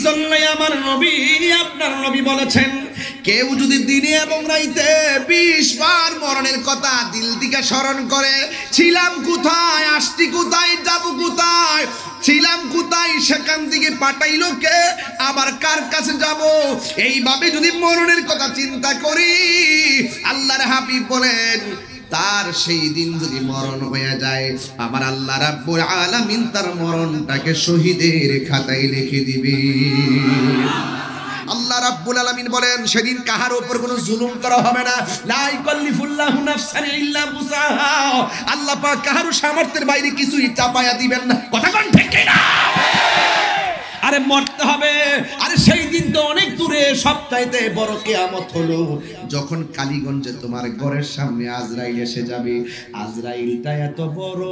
জন্যই আমার নবী আপনার নবী বলেছেন, কেউ যদি দিনে এবং রাইতে 20 বার মরণের কথা দিল থেকে স্মরণ করে, ছিলাম কোথায়, আসছি কোথায়, যাব কোথায়, ছিলাম কোথায়, সেখান থেকে পাঠাইলো কে, আবার কার কাছে যাব, এইভাবে যদি মরণের কথা চিন্তা করি, আল্লাহর হাবিব বলেন তার সেই দিন যদি মরণ হয়ে যায়, আমার আল্লাহ রাব্বুল আলামিন তার মরণটাকে শহীদের খাতায় লিখে দিবে। আল্লাহ রাব্বুল আলামিন বলেন সেদিন কাহার উপর কোনো জুলুম করা হবে না। লা ইকাল্লিফুল্লাহু নাফসান ইল্লা বুসাহা। আল্লাহ পাক কাহার সামর্থ্যের বাইরে কিছুই চাপায়া দিবেন না। কথা কোন ঠিক কিনা? আরে মরতে হবে। আরে সেই দিন তো অনেক দূরে, সবচাইতে বড় কিয়ামত হলো যখন কালীগঞ্জে তোমার ঘরের সামনে আজরাইল এসে যাবে। আজরাইলটা এত বড়,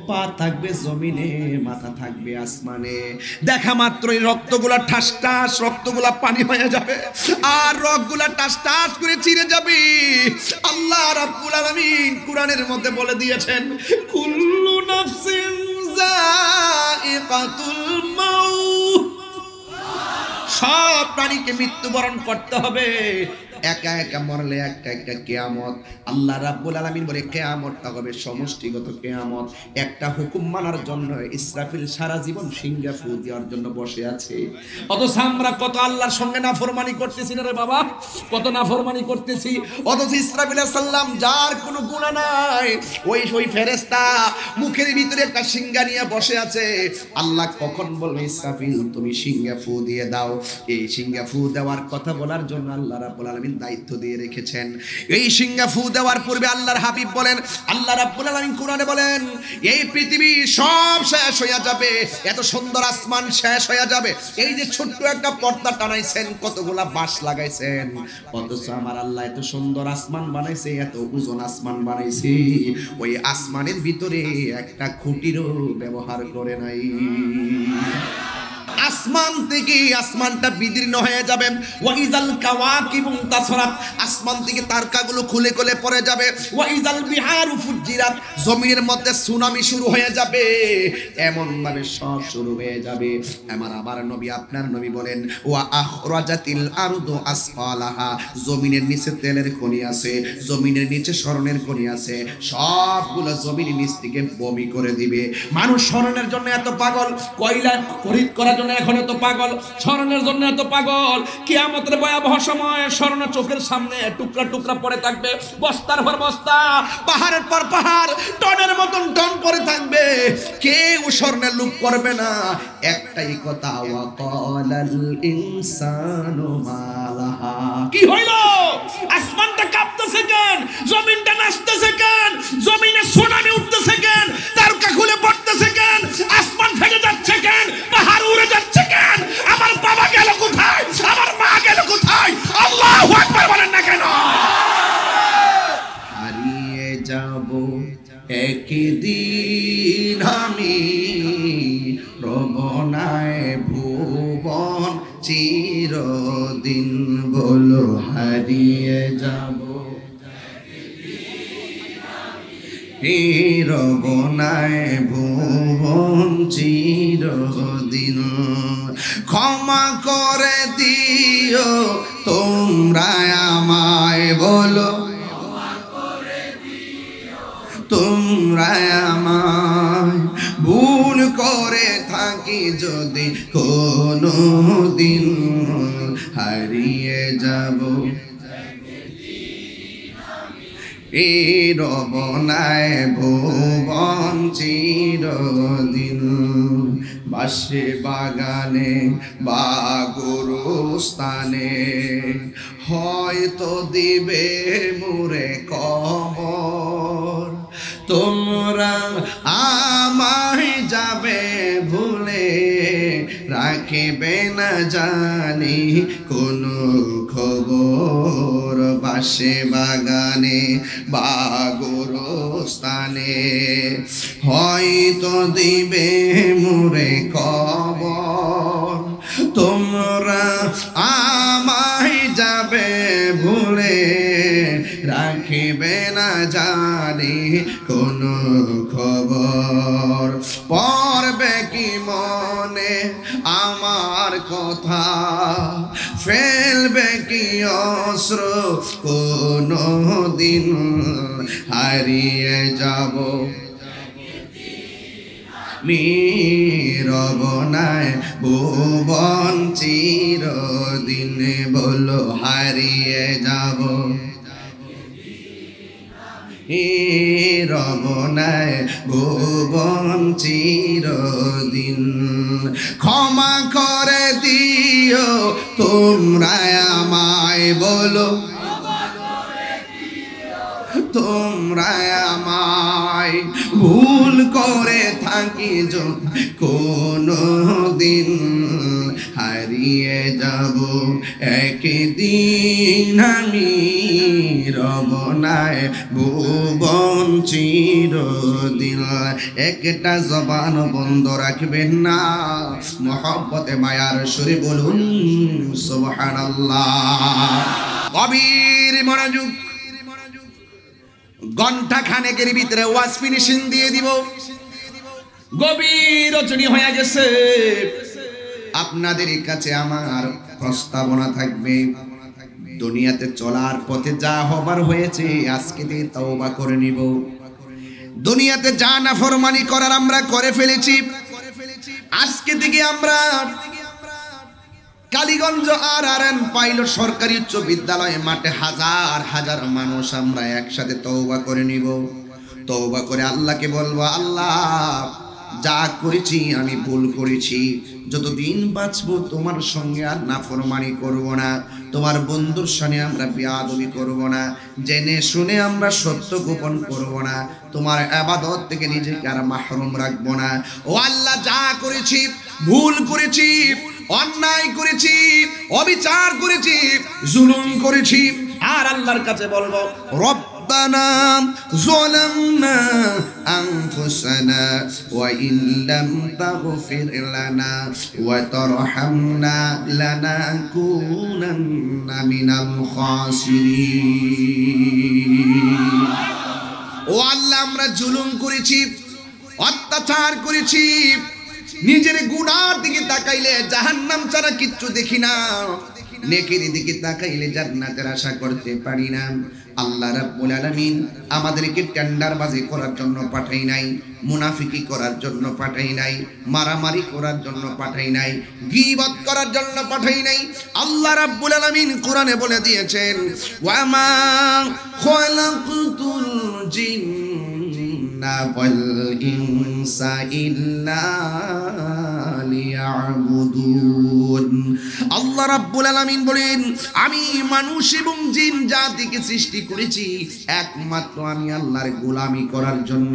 পা থাকবে জমিনে, মাথা থাকবে আসমানে। দেখা মাত্রই রক্তগুলা ঠাস ঠাস, রক্তগুলা পানি হয়ে যাবে, আর রক্তগুলা টাস টাস করে চিরে যাবে। আল্লাহ রাব্বুল আলামিন কোরআনের মধ্যে বলে দিয়েছেন, কুল্লু নাফসিন যায়িকাতুল মাউত। সব প্রাণীকে মৃত্যুবরণ করতে হবে। একা একা মরলে একটা একটা কিয়ামত। আল্লাহ রাব্বুল আলামিন বলে কিয়ামতটা হবে সমষ্টিগত কিয়ামত। একটা হুকুম মানার জন্য ইসরাফিল সারা জীবন সিংহা ফু দেওয়ার জন্য বসে আছে। অথচ আমরা কত আল্লাহর সঙ্গে নাফরমানি করতেছি না রে বাবা, কত নাফরমানি করতেছি। অথচ ইসরাফিল আলাইহিস সালাম যার কোনো গুনাহ নাই, ওই ফেরেশতা মুখের ভিতরে একটা সিংহা নিয়ে বসে আছে। আল্লাহ কখন বলবে ইসরাফিল তুমি সিংহা ফু দিয়ে দাও, এই সিংহা ফু দেওয়ার কথা বলার জন্য আল্লাহ রাব্বুল আলামিন দায়িত্ব দিয়ে রেখেছেন। এই সিংহা ফু দেওয়ার পূর্বে আল্লাহর হাবিব বলেন, আল্লাহ রাব্বুল আলামিন কোরআনে বলেন এই পৃথিবী সব শেষ হয়ে যাবে, এত সুন্দর আসমান শেষ হয়ে যাবে। এই যে ছোট্ট একটা পর্দা টানাইছেন, কতগুলা বাঁশ লাগাইছেন, অথচ আমার আল্লাহ এত সুন্দর আসমান বানাইছে, এত উজন আসমান বানাইছে, ওই আসমানের ভিতরে একটা খুঁটিরও ব্যবহার করে নাই। আসমান থেকে আসমানটা বিদীর্ণ হয়ে যাবে। ওয়াইজাল কাওয়াকিবু তাসরাত, আসমান থেকে তারকাগুলো খুলে খুলে পড়ে যাবে। ওয়াইজাল বিহারু ফুজ্জিরাত, জমিনের মধ্যে সুনামি শুরু হয়ে যাবে। এমন ভাবে সব শুরু হয়ে যাবে। আমার নবী আপনার নবী বলেন, ওয়া আখরাজাতিল আরদু আসফালাহা, জমিনের নিচে তেলের খনি আছে, জমিনের নিচে স্বর্ণের খনি আছে, সবগুলো জমিনের নিচ থেকে বমি করে দিবে। মানুষ স্বর্ণের জন্য এত পাগল, কয়লা খরিদ করার জন্য এখন এত পাগল, স্বর্ণের জন্য এত পাগল। কিয়ামতের ভয়াবহ সময় স্বর্ণ চোখের সামনে টুকরা টুকরা পড়ে থাকবে, বস্তার পর বস্তা, পাহাড়ের পর পাহাড়, টনের মতন টন পড়ে থাকবে। কেউ স্বর্ণের লোভ করবে না। একটাই কথা, ওয়া ক্বালাল ইনসানু মালাহা, কি হইল? আসমানটা কাঁপতেছে কেন? জমিনটা নাচতেছে কেন? জমিনে সুনামি উঠতেছে কেন? তারকা খুলে পড়তেছে কেন? আসমান ভেঙে যাচ্ছে কেন? পাহাড় উড়ে যাচ্ছে কেন? আমার বাবা গেল কোথায়? আমার মা গেল কোথায়? আল্লাহু আকবার বলেন না কেন? হারিয়ে যাব একদিন আমি, রবনায় ভুবন চিরদিন, বলো হারিয়ে যাব রবনায় ভুবন চিরদিন। ক্ষমা করে দিও তোমরা আমায়, বলো তোমরা আমায়, ভুল করে থাকি যদি কোনো দিন, হারিয়ে যাব এই রবনায় ভুবন চিরদিন। বাসে বাগানে বা গোরস্থানে হয়তো দিবে মোরে কবর, তোমরা আমায় যাবে ভুলে, রাখিবে না জানি কোনো খবর। বাসে বাগানে বা গোরস্থানে হয়তো দিবে মোরে কবর, তোমরা আমায় যাবে ভুলে, রাখিবে না জানে কোনো খবর, পড়বে কি মনে আমার কথা, ফেলবে কি অস্ত্র কোনো দিন হারিয়ে যাব রবনায় ভুবন চিরদিন, বলো হারিয়ে যাব রবনায় ভুবন চিরদিন। ক্ষমা করে দিও তোমরা আমায়, বলো তোমরা আমায়, ভুল করে থাকি কোনো দিন হারিয়ে যাব একদিন আমি রবনায় ভুবন চিরদিন। একটা জবান বন্ধ রাখবেন না, মহব্বতে মায়ার সুরে বলুন সুবহানাল্লাহ। গভীর মনোযোগ, ঘন্টা খানেকের ভিতরে ওয়াজ ফিনিশিং দিয়ে দিব। গভীর রজনী হয়ে গেছে, আপনাদের কাছে আমার প্রস্তাবনা থাকবে, দুনিয়াতে চলার পথে যা হবার হয়েছে আজকে দিয়ে তওবা করে নিব। দুনিয়াতে যা নাফরমানি করার আমরা করে ফেলেছি, আজকে থেকে আমরা কালীগঞ্জ RRN পাইলট সরকারি উচ্চ বিদ্যালয় মাঠে হাজার হাজার মানুষ আমরা একসাথে তওবা করে নিব। তওবা করে আল্লাহকে বলবো, আল্লাহ যা করেছি আমি ভুল করেছি, যতদিন বাঁচবো তোমার সঙ্গে আর নাফরমানি করব না, তোমার বন্ধুর সঙ্গে আমরা বেয়াদবি করব না, জেনে শুনে আমরা সত্য গোপন করব না, তোমার ইবাদত থেকে নিজেকে আর মাহরুম রাখবো না। ও আল্লাহ, যা করেছি ভুল করেছি, অন্যায় করেছি, অবিচার করেছি, জুলুম করেছি, আর আল্লাহর কাছে বলবো রব্বানা যালামনা আনফুসানা ওয়া ইল্লাম তাগফির লানা ওয়া তারহামনা লানাকুনান্না মিনাল খাসিরিন। ও আল্লাহ, আমরা জুলুম করেছি, অত্যাচার করেছি, নিজের গুনার দিকে তাকাইলে জাহান্নাম ছাড়া কিচ্ছু দেখি না, নেকির দিকে তাকাইলে জান্নাতের আশা করতে পারি না। আল্লাহ রাব্বুল আলামিন আমাদেরকে টেন্ডারবাজি করার জন্য পাঠাই নাই, মুনাফিকি করার জন্য পাঠাই নাই, মারামারি করার জন্য পাঠাই নাই, গীবত করার জন্য পাঠাই নাই। আল্লাহ রাব্বুল আলামিন কোরআনে বলে দিয়েছেন, ওয়া মা খালাকতুল জিন্না ওয়াল ইনসা ইল্লা লিয়াবুদুন। আল্লাহ রাব্বুল আলামিন বলেন, আমি মানুষ এবং জিন জাতিকে সৃষ্টি করেছি একমাত্র আমি আল্লাহর গোলামি করার জন্য।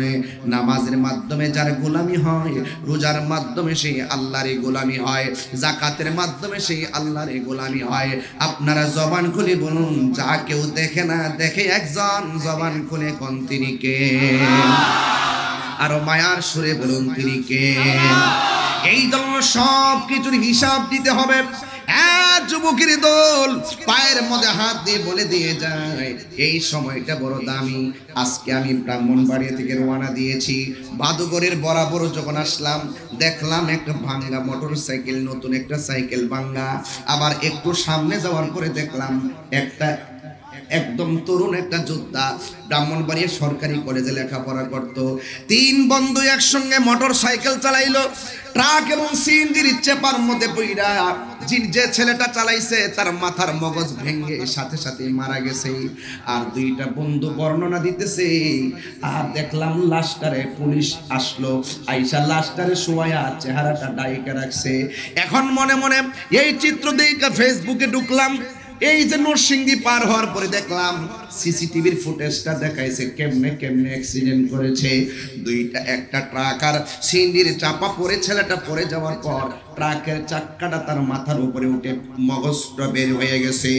নামাজের মাধ্যমে যার গোলামি হয়, রোজার মাধ্যমে সেই আল্লাহর গোলামি হয়, যাকাতের মাধ্যমে সেই আল্লাহর গোলামি হয়। আপনারা জবান খুলে বলুন, যা কেউ দেখে না দেখে একজন, জবান খুলে কোন তিনি কে? আরো মায়ার সুরে বলুন তিনি কে? এই জন্য সব কিছুর হিসাব দিতে হবে। যুবকের দল পায়ের মধ্যে হাত দিয়ে বলে দিয়ে যায়, এই সময়টা বড় দামি। আজকে আমি ব্রাহ্মণবাড়িয়া থেকে রওনা দিয়েছি, বাদুগরের বরাবর যখন আসলাম দেখলাম একটা ভাঙ্গা মোটর সাইকেল, নতুন একটা সাইকেল ভাঙ্গা। আবার একটু সামনে যাওয়ার পরে দেখলাম একটা একদম তরুণ একটা যোদ্ধা, ব্রাহ্মণবাড়িয়া সরকারি কলেজে লেখাপড়া করত। তিন বন্ধু একসঙ্গে মোটর সাইকেল চালাইলো, ট্রাক এবং সিএনজির চেপার মধ্যে পইরা যে ছেলেটা চালাইছে তার মাথার মগজ ভেঙে সাথে সাথে মারা গেছে। আর দুইটা বন্ধু বর্ণনা দিতেছে, আর দেখলাম লাশটারে পুলিশ আসলো, আইসা লাশটারে শোয়া চেহারাটা ডাইকা রাখছে। এখন মনে মনে এই চিত্র দেখে ফেসবুকে ঢুকলাম। এই যে নরসিংদী পার হওয়ার পরে দেখলাম সিসিটিভির ফুটেজটা দেখাইছে কেমনে কেমনে অ্যাক্সিডেন্ট করেছে। দুইটা একটা ট্রাক আর সিন্ডির চাপা পড়ে ছেলেটা পড়ে যাওয়ার পর ট্রাকের চাক্কাটা তার মাথার উপরে উঠে মগজটা বের হয়ে গেছে।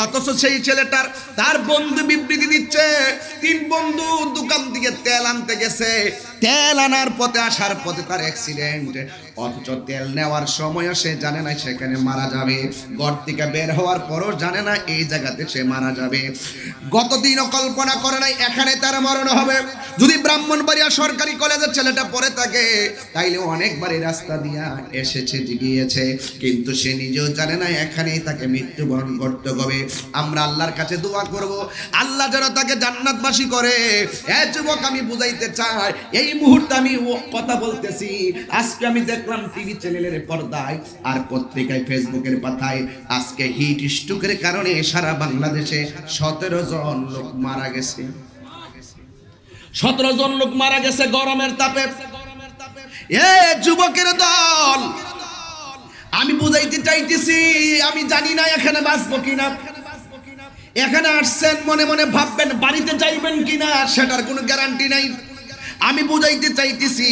অথচ সেই ছেলেটার তার বন্ধু বিবৃতি দিচ্ছে, তিন বন্ধু দোকান থেকে তেল আনতে গেছে, তেল আনার পথে আসার পথে তার অ্যাক্সিডেন্ট। অথচ তেল নেওয়ার সময়ও সে জানে না সেখানে মারা যাবে, ঘর থেকে বের হওয়ার পরও জানে না এই জায়গাতে সে মারা যাবে। গতদিনও কল্পনা করে নাই এখানে তার মরণ হবে। যদি ব্রাহ্মণবাড়িয়া সরকারি কলেজের ছেলেটা পড়ে থাকে তাইলে অনেকবার এই রাস্তা দিয়া এসেছে গিয়েছে, কিন্তু সে নিজেও জানে না এখানেই তাকে মৃত্যুবরণ করতে হবে। আমরা আল্লাহর কাছে দোয়া করব আল্লাহ যেন তাকে জান্নাতবাসী করে। এ যুবক, আমি বুঝাইতে চাই এই মুহূর্তে আমি কথা বলতেছি, আজকে আমি দেখলাম টিভি চ্যানেলের পর্দায় আর পত্রিকায় ফেসবুকের পাতায় আজকে হিট স্ট্রোকের কারণে সারা বাংলাদেশে 17 জন লোক মারা গেছে। 17 জন লোক মারা গেছে গরমের তাপে। এ যুবকের দল, আমি বুঝাইতে চাইতেছি, আমি জানি না এখানে বাঁচবো কিনা। এখানে আসছেন মনে মনে ভাববেন বাড়িতে যাইবেন কিনা সেটার কোনো গ্যারান্টি নাই। আমি বুঝাইতে চাইতেছি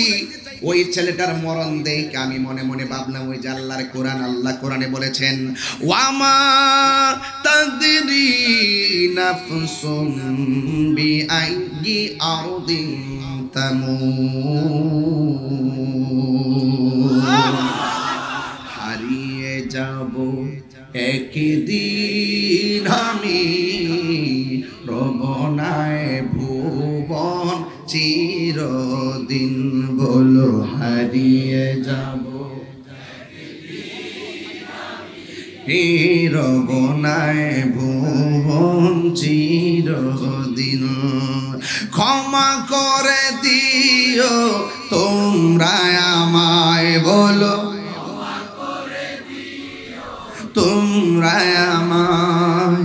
ওই ছেলেটার মরণ দেখে আমি মনে মনে ভাবলাম ওই যে আল্লাহর কোরআন, আল্লাহ কোরআনে বলেছেন ওয়ামা তাদরি নাফসুম বিআইয়ি আরদিন তামুত, হারিয়ে যাব একদিন আমি রবনায় ভুবন চিরদিন, বলো হারিয়ে যাব রবনায় ভুবন চিরদিন। ক্ষমা করে দিও তোমরা আমায়, বলো তোমরা আমায়,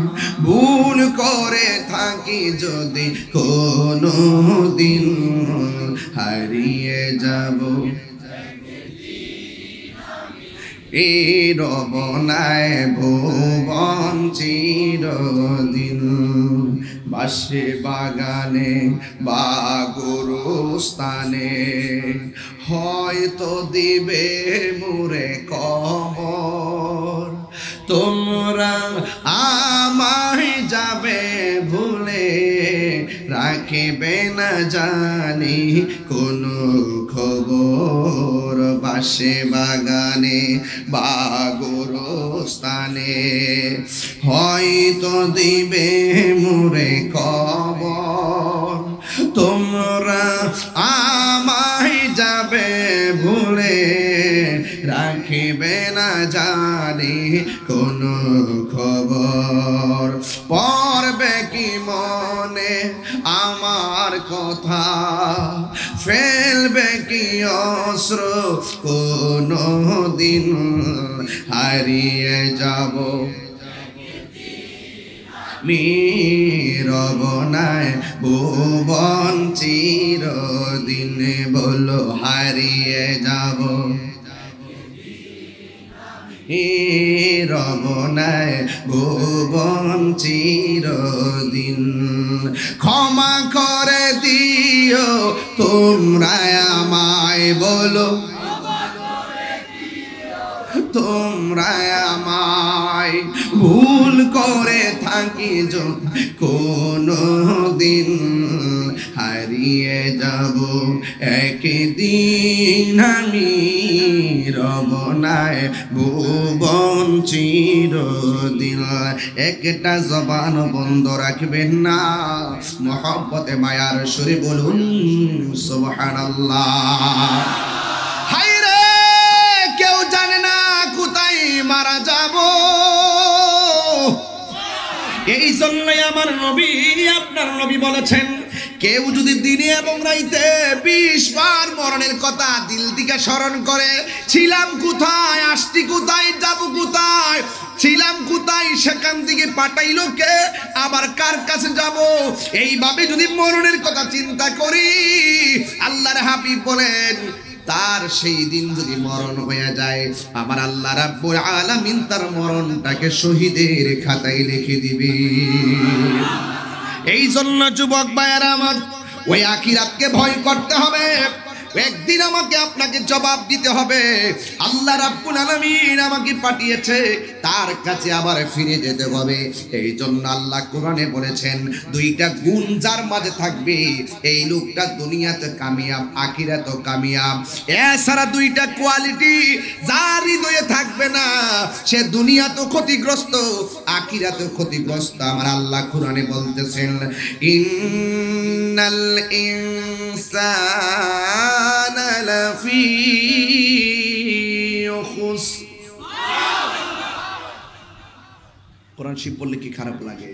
ভুল করে থাকি যদি কোনো দিন হারিয়ে যাব এই রবনায় ভুবন চিরদিন। বাসে বাগানে বা গোরস্থানে হয়তো দিবে মোরে কবর, তোমরা আমায় যাবে ভুলে রাখিবে না জানি কোনো খবর। বাসে বাগানে বা গোরস্থানে হয়তো দিবে মোরে কবর, তোমরা আমায় যাবে ভুলে রাখিবে না জানি কোনো খবর। পড়বে কি মনে আমার কথা, ফেলবে কি অস্ত্র কোনো দিন হারিয়ে যাব রবনায় ভুবন চিরদিন, বলো হারিয়ে যাব রবনায় ভুবন চিরদিন। ক্ষমা করে দিও তোমরা আমায়, বলো তোমরা আমায়, ভুল করে থাকি যদি কোনো দিন হারিয়ে যাব একদিন আমি রবনায় ভুবন চিরদিন। একটা জবান বন্ধ রাখবেন না, মহব্বতে মায়ার সুরে বলুন সুবহানাল্লাহ। হায়রে, কেউ জানে না কোথায় মারা যাব, এই জন্যই আমার নবী, আপনার নবী বলেছেন কেউ যদি দিনে এবং রাইতে 20 বার মরণের কথা দিল থেকে স্মরণ করে, ছিলাম কোথায়, আসছি কোথায়, যাব কোথায়, ছিলাম কোথায়, সেখান থেকে পাঠাইলো কে, আবার কার কাছে যাব, এইভাবে যদি মরণের কথা চিন্তা করি, আল্লাহর হাবিব বলেন তার সেই দিন যদি মরণ হয়ে যায়, আমার আল্লাহ রাব্বুল আলামিন তার মরণটাকে শহীদের খাতায় লিখে দিবে। এই জন্য যুবক ভাইয়েরা আমার, ওই আখিরাতকে ভয় করতে হবে। একদিন আমাকে আপনাকে জবাব দিতে হবে। আল্লাহ রাব্বুল আলামিন আমাকে পাঠিয়েছে, তার কাছে আবার ফিরে যেতে হবে। এই জন্য আল্লাহ কোরআনে বলেছেন, দুইটা গুণ যার মাঝে থাকবে এই লোকটা দুনিয়াতে কামিয়াব, আখিরাতেও কামিয়াব। এছাড়া দুইটা কোয়ালিটি যার হৃদয়ে থাকবে না, সে দুনিয়াতেও ক্ষতিগ্রস্ত, আখিরাতেও ক্ষতিগ্রস্ত। আমার আল্লাহ কোরআনে বলতেছেন, ইন্নাল ইনসানা লাফি খুসর। কোরআন শরীফ বললে কি খারাপ লাগে?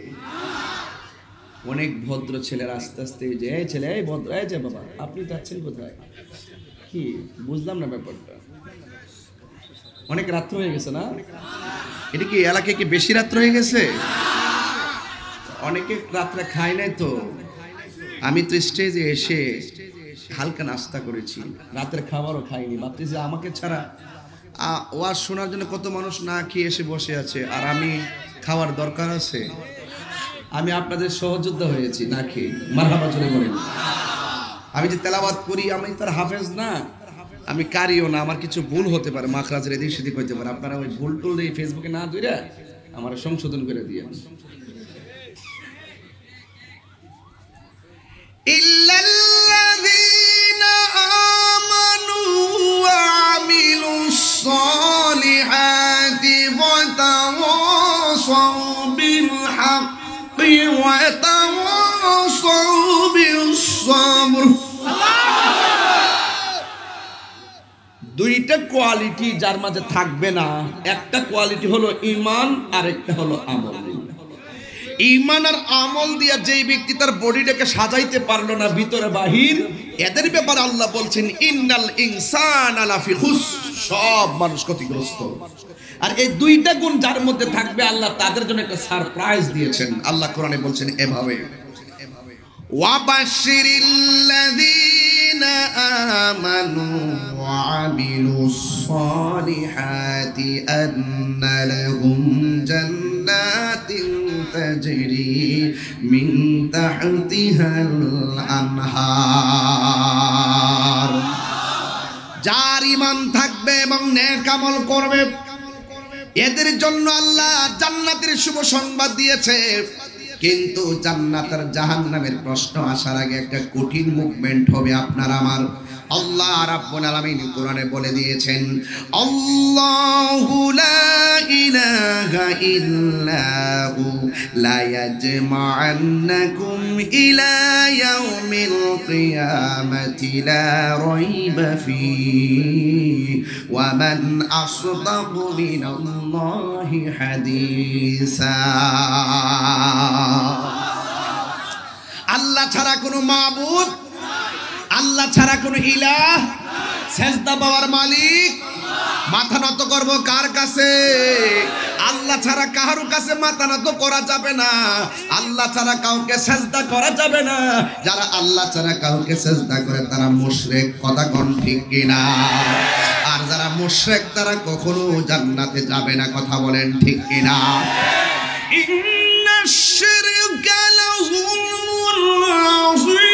অনেক ভদ্র ছেলেরা আস্তে আস্তে যে এই ছেলে, এই ভদ্র, এই যে বাবা আপনি যাচ্ছেন কোথায়, কি বুঝলাম না ব্যাপারটা। অনেক রাত্র হয়ে গেছে না? এটা কি এলাকায় কি বেশি রাত্র হয়ে গেছে? অনেকে রাত্রে খায় নাই তো। আমি তো স্টেজে এসে হালকা নাস্তা করেছি, রাতের খাবারও খাইনি। ভাবতেছি আমাকে ছাড়া ওয়াজ শোনার জন্য কত মানুষ না খেয়ে এসে বসে আছে, আর আমি খাওয়ার দরকার আছে। আমি আপনাদের সহযোদ্ধা হয়েছি না খেয়ে, মারহাবা চলে বলেন। আমি যে তেলাওয়াত করি, আমি তার হাফেজ না, আমি কারিও না, আমার কিছু ভুল হতে পারে, মাখরাজের এদিক সেদিক হইতে পারে। আপনারা ওই ভুল টুল এই ফেসবুকে না ধরে আমার সংশোধন করে দিয়ে। ইল্লাল্লাযীনা আমানু ওয়া আমিলুস সালিহাতি ওয়া তাওয়াসাউ বিল হাক্কি ওয়া তাওয়াসাউ বিস সাবর। দুইটা কোয়ালিটি যার মাঝে থাকবে না, একটা কোয়ালিটি হলো ঈমান, আর একটা হলো আমল। ঈমান আর আমল দিয়া যেই ব্যক্তি তার বডিটাকে সাজাইতে পারলো না ভিতরে বাহির, এদের ব্যাপারে আল্লাহ বলছেন ইন্নাল ইনসানা লাফি খুসর, সব মানুষ ক্ষতিগ্রস্ত। আর এই দুইটা গুণ যার মধ্যে থাকবে, আল্লাহ তাদের জন্য একটা সারপ্রাইজ দিয়েছেন। আল্লাহ কোরআনে বলছেন এভাবে, ওয়াবাশশিরিল্লাযীনা আমানু ওয়া আমিলুস সালিহাতি আন্না লাহুম জান্নাতিন তাজরি মিন তাহতিহাল আনহার। যার ঈমান থাকবে এবং নেক আমল করবে, এদের জন্য আল্লাহ জান্নাতের শুভ সংবাদ দিয়েছে। কিন্তু জান্নাত আর জাহান্নামের প্রশ্ন আসার আগে একটা কঠিন মুভমেন্ট হবে আপনার আমার। আল্লাহ রাব্বুল আলামিন কোরআনে বলে দিয়েছেন, আল্লাহু লা ইলাহা ইল্লাহু লা ইয়াজমা'আন্নাকুম ইলা ইয়াউমিল কিয়ামাতি লা রাইবা ফীহি ওয়া মান আসদাকু মিনাল্লাহি হাদিসা। আল্লাহ ছাড়া কোনো মাবুদ, আল্লাহ ছাড়া কোনো ইলাহ, সেজদা পাওয়ার মালিক। মাথা নত করব কার কাছে? আল্লাহ ছাড়া কারো কাছে মাথা নত করা যাবে না, আল্লাহ ছাড়া কাউকে সেজদা করা যাবে না। যারা আল্লাহ ছাড়া কাউকে সেজদা করে তারা মুশরিক, কথা কোন ঠিক কিনা? আর যারা মুশরিক তারা কখনো জান্নাতে যাবে না, কথা বলেন ঠিক কিনা? ইন্নাশ শিরকা লাযুলমুন আযীম।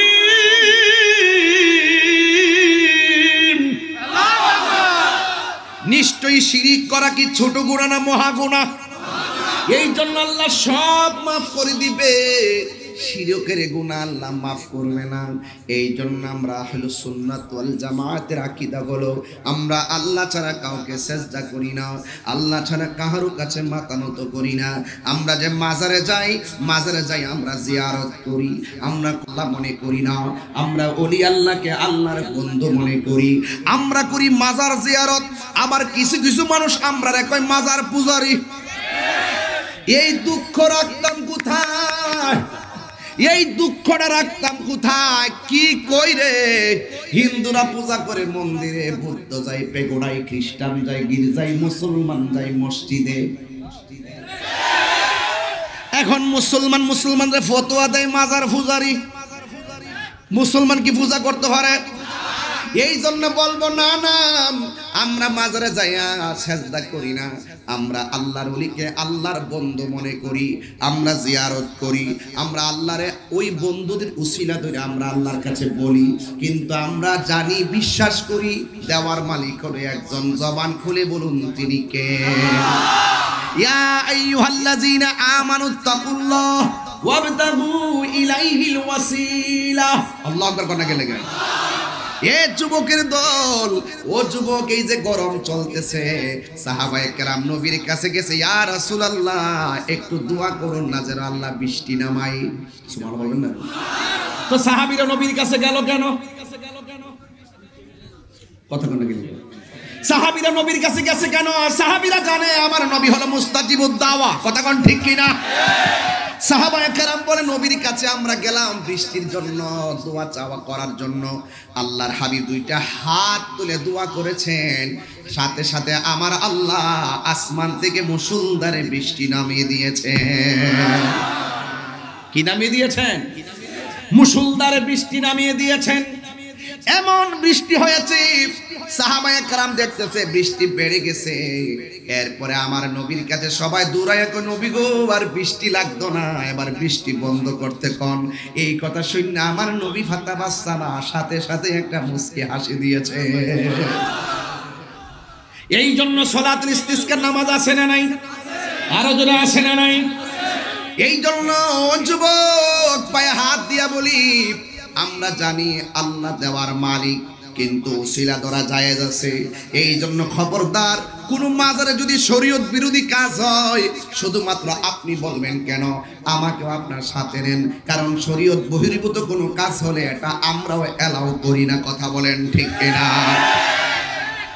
নিশ্চয়ই শিরিক করা কি ছোট গুনাহ না মহা গুনাহ? এই জন্য আল্লাহ সব মাফ করে দিবে, শিরকের গুনাহ আল্লাহ মাফ করবে না। এই জন্য আমরা আহলুস সুন্নাত ওয়াল জামাতের আকীদা হলো আমরা আল্লাহ ছাড়া কাউকে সেজদা করি না, আল্লাহ ছাড়া কারো কাছে মাথা নত করি না। আমরা যে মাজারে যাই আমরা জিয়ারত করি, আমরা আল্লাহ মনে করি না, আমরা ওলি আল্লাহকে আল্লাহর বন্ধু মনে করি, আমরা করি মাজার জিয়ারত। আবার কিছু কিছু মানুষ আমরা কয় মাজার পূজারি। এই দুঃখ রাখতাম কোথায়? এই দুঃখটা রাখতাম কোথায়? কি কই রে? হিন্দুরা পূজা করে মন্দিরে, বৌদ্ধ যায় পেগোড়ায়, খ্রিস্টান যায় গির্জায়, মুসলমান যায় মসজিদে। এখন মুসলমানরা ফতোয়া দেয় মাজার পূজারি। মুসলমান কি পূজা করতে পারে? এই জন্য বলবো না না, আমরা মাজারে যাইয়া সেজদা করি না, আমরা আল্লাহর ওলিকে আল্লাহর বন্ধু মনে করি, আমরা জিয়ারত করি, আমরা আল্লাহরে ওই বন্ধুদের উসিলা ধরে আমরা আল্লাহর কাছে বলি, কিন্তু আমরা জানি বিশ্বাস করি দেওয়ার মালিক হলো একজন। জবান খুলে বলুন তিনি কে? ইয়া আইয়ুহাল্লাযীনা আমানুত্তাকুল্লাহ ওয়াবতাগু ইলাইহিল ওয়াসিলা। আল্লাহু আকবার কোনা গেলে গেল। এ যুবকের দল, ও যুবক, এই যে গরম চলতেছে, সাহাবায়ে কেরাম নবীর কাছে গেছে, ইয়া রাসূলুল্লাহ একটু দোয়া করুন না যেন আল্লাহ বৃষ্টি নামায়। সুবহানাল্লাহ বলবেন না? তো সাহাবীরা নবীর কাছে গেল কেন? কথা কোনা গেল? সাহাবীরা নবীর কাছে গেছে কেন? সাহাবীরা জানে আমার নবী হলো মুস্তাজিবুদ দাওয়া। কথা কোন ঠিক কিনা? সাহাবায়ে কেরাম বলে নবীর কাছে আমরা গেলাম বৃষ্টির জন্য, দোয়া চাওয়া করার জন্য। আল্লাহর হাবিব দুইটা হাত তুলে দোয়া করেছেন, সাথে সাথে আমার আল্লাহ আসমান থেকে মুষলধারে বৃষ্টি নামিয়ে দিয়েছেন। কি নামিয়ে দিয়েছেন? মুষলধারে বৃষ্টি নামিয়ে দিয়েছেন। এমন বৃষ্টি হয়েছে, সাহাবায়ে কেরাম দেখতেছে বৃষ্টি বেড়ে গেছে। এরপরে আমার নবীর কাছে সবাই দৌড়ায় কয়, নবী গো আর বৃষ্টি লাগতো না, এবার বৃষ্টি বন্ধ করতে কোন। এই কথা শুনে আমার নবী ফাতাবাসসামা, সাথে সাথে একটা মুস্কি হাসি দিয়েছে। এই জন্য সালাতুল ইস্তিসকার নামাজ আছে না নাই? আরো জোরে আছে না নাই? এই জন্য যুবক পায়ে হাত দিয়া বলি, আমরা জানি আল্লাহ দেওয়ার মালিক, কিন্তু উসিলা ধরা জায়েজ আছে। এই জন্য খবরদার, কোন মাজারে যদি শরীয়ত বিরোধী কাজ হয় শুধুমাত্র আপনি বলবেন কেন, আমাকেও আপনার সাথে নেন, কারণ শরীয়ত বহির্ভূত কোনো কাজ হলে এটা আমরাও এলাও করি না। কথা বলেন ঠিক কিনা?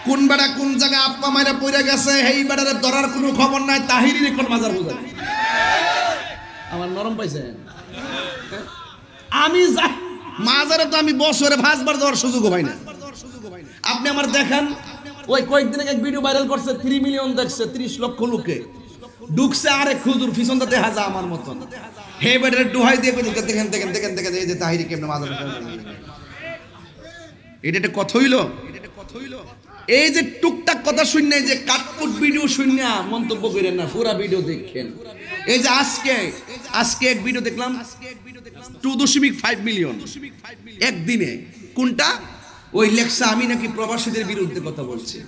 কোন বেড়া কোন জায়গায় আপ্পা মাইরা পড়ে গেছে, এই বেড়ারে ধরার কোনো খবর নাই, তাহিরি কোন মাজার বোঝা আমার নরম পাইছে। আমি মাজারে তো আমি বছরে 5 বার যাওয়ার সুযোগ হয় না। আপনি আমার দেখেন, ওই কয়েকদিন আগে এক ভিডিও ভাইরাল করছে, 3 মিলিয়ন দেখছে, 30 লক্ষ লোকে ঢুকছে। আরেক খুজুর পিছনটা দেখা যায় আমার মতন, হে বেটারে দোহাই দিয়ে দেখেন দেখেন দেখেন দেখেন এই যে তাহিরি কেমনে মাজারে। এটা একটা কথা হইল? এই যে টুকটাক কথা শুননে, যে কাটকুট ভিডিও শুননা মন্তব্য করেন না, পুরা ভিডিও দেখেন। এই যে আজকে এক ভিডিও দেখলাম 2.5 মিলিয়ন একদিনে। কোনটা? ওই লেখা আমি নাকি প্রবাসীদের বিরুদ্ধে কথা বলছি,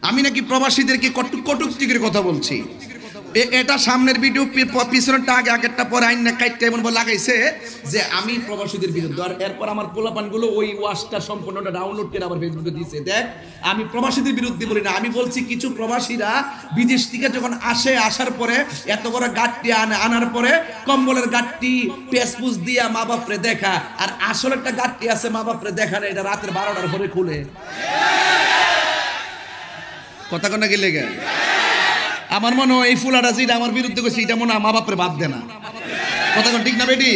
আমি নাকি প্রবাসীদেরকে কটুক্তির কথা বলছি। এটা সামনের ভিডিও, পিছনেরটা আগে, আগেরটা পরে আইন না কাইটটা এমন লাগাইছে যে আমি প্রবাসীদের বিরুদ্ধে। আর এরপর আমার পোলাপানগুলো ওই ওয়াশটা সম্পূর্ণটা ডাউনলোড করে আবার ফেসবুকে দিয়েছে, দেখ আমি প্রবাসীদের বিরুদ্ধে বলি না, আমি বলছি কিছু প্রবাসীরা বিদেশ থেকে যখন আসার পরে এত বড় গাঠটি আনার পরে কম্বলের গাঠটি পেসপুস দিয়া মা বাপরে দেখা, আর আসলে একটা গাঠটি আছে মা বাপরে দেখা না, এটা রাতের 12টার পরে খুলে। কথা কোনা গেলে গে আমার মনে হয় এই ফুলাটা যেটা আমার বিরুদ্ধে করছে এটা মনে হয় মা বাপরে বাদ দে না। কথা কোন ঠিক না বেটি?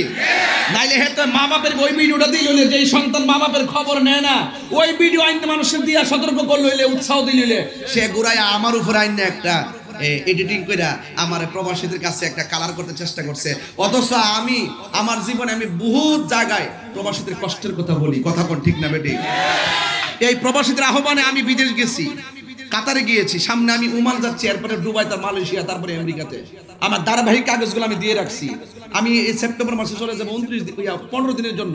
নাইলে হেতে মা বাপের ওই ভিডিওটা দিল, যে সন্তান মা বাপের খবর নেয় না, ওই ভিডিও আইন মানুষের দিয়া সতর্ক করলো, উৎসাহ দিল, সে গুড়াই আমার উপর আইন না একটা এডিটিং কইরা আমার প্রবাসীদের কাছে একটা কালার করতে চেষ্টা করছে। অথচ আমি আমার জীবনে আমি বহুত জায়গায় প্রবাসীদের কষ্টের কথা বলি। কথা কোন ঠিক না বেটি? এই প্রবাসীদের আহ্বানে আমি বিদেশ গেছি, কাতারে গিয়েছি, সামনে আমি ওমান যাচ্ছি, এরপরে দুবাই, তার মালয়েশিয়া, তারপরে আমেরিকাতে। আমার ধারাবাহিক কাগজগুলো আমি দিয়ে রাখছি। আমি এই সেপ্টেম্বর মাসে চলে যাবো 15 দিনের জন্য।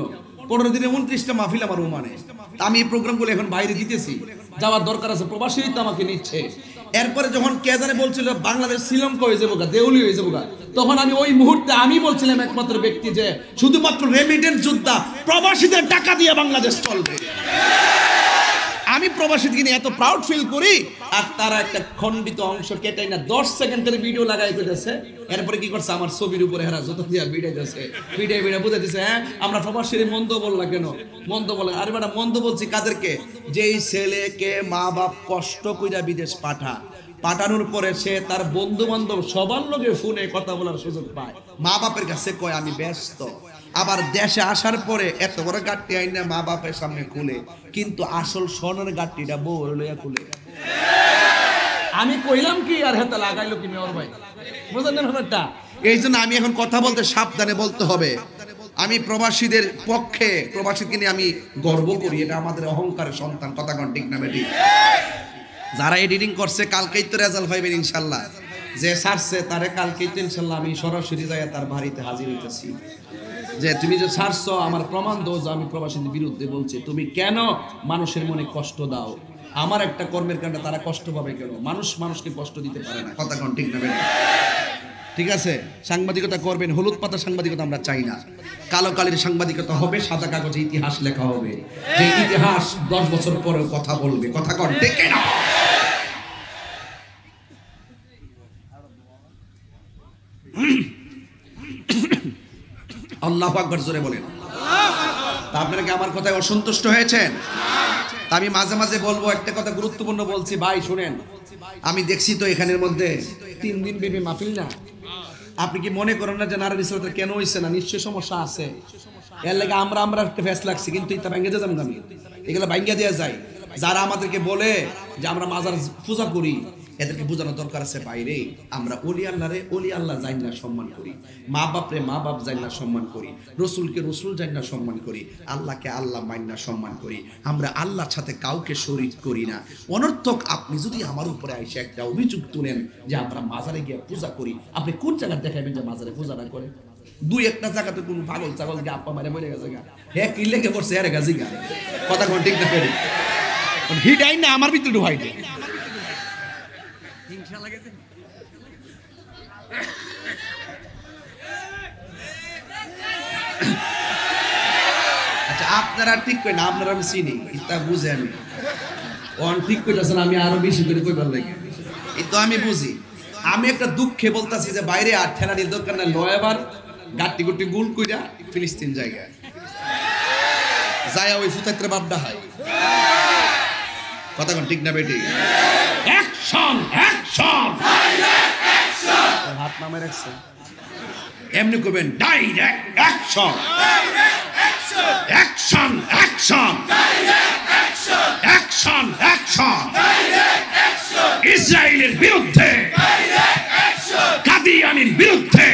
15 দিনে 29টা মাহফিল আমার ওমানে। আমি এই প্রোগ্রামগুলো এখন বাইরে দিতেছি, যাওয়ার দরকার আছে, প্রবাসী তো আমাকে নিচ্ছে। এরপরে যখন কে জানে বলছিল বাংলাদেশ শ্রীলঙ্কা হয়ে যাবো, দেউলি হয়ে যাবো, তখন আমি ওই মুহূর্তে আমি বলছিলাম একমাত্র ব্যক্তি যে শুধুমাত্র রেমিটেন্স যোদ্ধা প্রবাসীদের টাকা দিয়ে বাংলাদেশ চলবে। আমি প্রবাসীদের নিয়ে এত প্রাউড ফিল করি, আর তারা একটা খণ্ডিত অংশ কেটে না 10 সেকেন্ডের ভিডিও লাগাই দিতেছে। এরপরে কি করছে, আমার ছবির উপরে হেরা যত দিয়া ভিডিও দিতেছে, ভিডিও বুঝে দিতেছে, হ্যাঁ আমরা প্রবাসীর মন্দ বললা কেন, মন্দ বলে। আরে বেটা মন্দ বলছি কাদেরকে? যেই ছেলেকে মা বাপ কষ্ট কইরা বিদেশ পাঠানোর পরে সে তার বন্ধু বান্ধব সবার লগে ফোনে কথা বলার সুযোগ পায়, মা বাপের কাছে কয় আমি ব্যস্ত, আবার দেশে আসার পরে এত বড় গাড়ি আইনা মা বাপের সামনে খুলে, কিন্তু আসল স্বর্ণের গাড়িটা বউ লইয়া খুলে। আমি কইলাম কি আর হেতা লাগাইলো কি মেয়র ভাই, বুঝলেন না ব্যাপারটা? এই জন্য আমি এখন কথা বলতে সাবধানে বলতে হবে। আমি প্রবাসীদের পক্ষে, প্রবাসীকে নিয়ে আমি গর্ব করি, এটা আমাদের অহংকারের সন্তান। কথা কোন ঠিক না বেটি? যারা এডিটিং করছে কালকেই তো রেজাল্ট পাইবেন ইনশাল্লাহ। যে ছাড়ছে তারে কালকেই তো ইনশাল্লাহ আমি সরাসরি যাই তার বাড়িতে হাজির হইতেছি, যে তুমি যে ছাড়ছো আমার প্রমাণ দাও যে আমি প্রবাসীদের বিরুদ্ধে বলছি। তুমি কেন মানুষের মনে কষ্ট দাও? আমার একটা কর্মের কারণে তারা কষ্ট পাবে কেন? মানুষ মানুষকে কষ্ট দিতে পারে না। কথা কোন ঠিক না বেটি? ঠিক আছে, সাংবাদিকতা করবেন, হলুদ পাতা সাংবাদিকতা আমরা চাই না। কালো কালির সাংবাদিকতা হবে, সাদা কাগজে ইতিহাস লেখা হবে, যে ইতিহাস 10 বছর পরেও কথা বলবে। কথা কোন ঠিক না? আল্লাহু আকবার জোরে বলেন। তা আপনারা কি আমার কথায় অসন্তুষ্ট হয়েছেন? আমি মাঝে মাঝে বলবো একটা কথা গুরুত্বপূর্ণ বলছি ভাই শুনেন। আমি দেখছি তো এখানের মধ্যে 3 দিন ব্যাপী মাহফিল না। আপনি কি মনে করেন না যে নারী ইসলামের কেন হইছে না? নিশ্চয়ই সমস্যা আছে। এর লাগে আমরা একটা ফেস লাগছি, কিন্তু এটা ভাঙ্গে যাম আমি, এগুলো ভাঙ্গা দেওয়া যায়। যারা আমাদেরকে বলে যে আমরা মাজার পূজা করি, এদেরকে বোঝানোর দরকার আছে বাইরে আমরা ওলি আল্লাহরে ওলি আল্লাহ জানি না সম্মান করি, মা বাপরে মা বাপ জানি না সম্মান করি, রসুলকে রসুল জানি না সম্মান করি, আল্লাহকে আল্লাহ মানি না সম্মান করি। আমরা আল্লাহর সাথে কাউকে শরীক করি না। অনর্থক আপনি যদি আমার উপরে এসে একটা অভিযোগ তুলেন যে আমরা মাজারে গিয়ে পূজা করি, আপনি কোন জায়গায় দেখাবেন যে মাজারে পূজাটা করে? 2-1টা জায়গাতে কোন পাগল ছাগল গিয়ে আপা মারে মরে গেছে গা, হ্যাঁ কি লেগে পড়ছে এর গাছি গা। কথা কোন ঠিক না করে হিডাই না আমার ভিতরে ঢুকাই দে। আচ্ছা আপনারা ঠিক কই না, আপনারা আমি চিনি, এটা বুঝে আমি অন ঠিক কইতাছেন, আমি আরো বেশি করে কইবার লাগে, এই তো আমি বুঝি। আমি একটা দুঃখে বলতাছি যে বাইরে আর ঠেলা দিয়ে দরকার না, লয়বার গাটি গুটি গুল কইরা ফিলিস্তিন জায়গায় যায় ওই ফুতাত্রে বাপডা হয়। কথা কোন ঠিক না বেটি? অ্যাকশন অ্যাকশন অ্যাকশন, হাত নামে রাখছে এমনি কইবেন direct action action action action action ইসরায়েলের বিরুদ্ধে, কাদিয়ানির বিরুদ্ধে,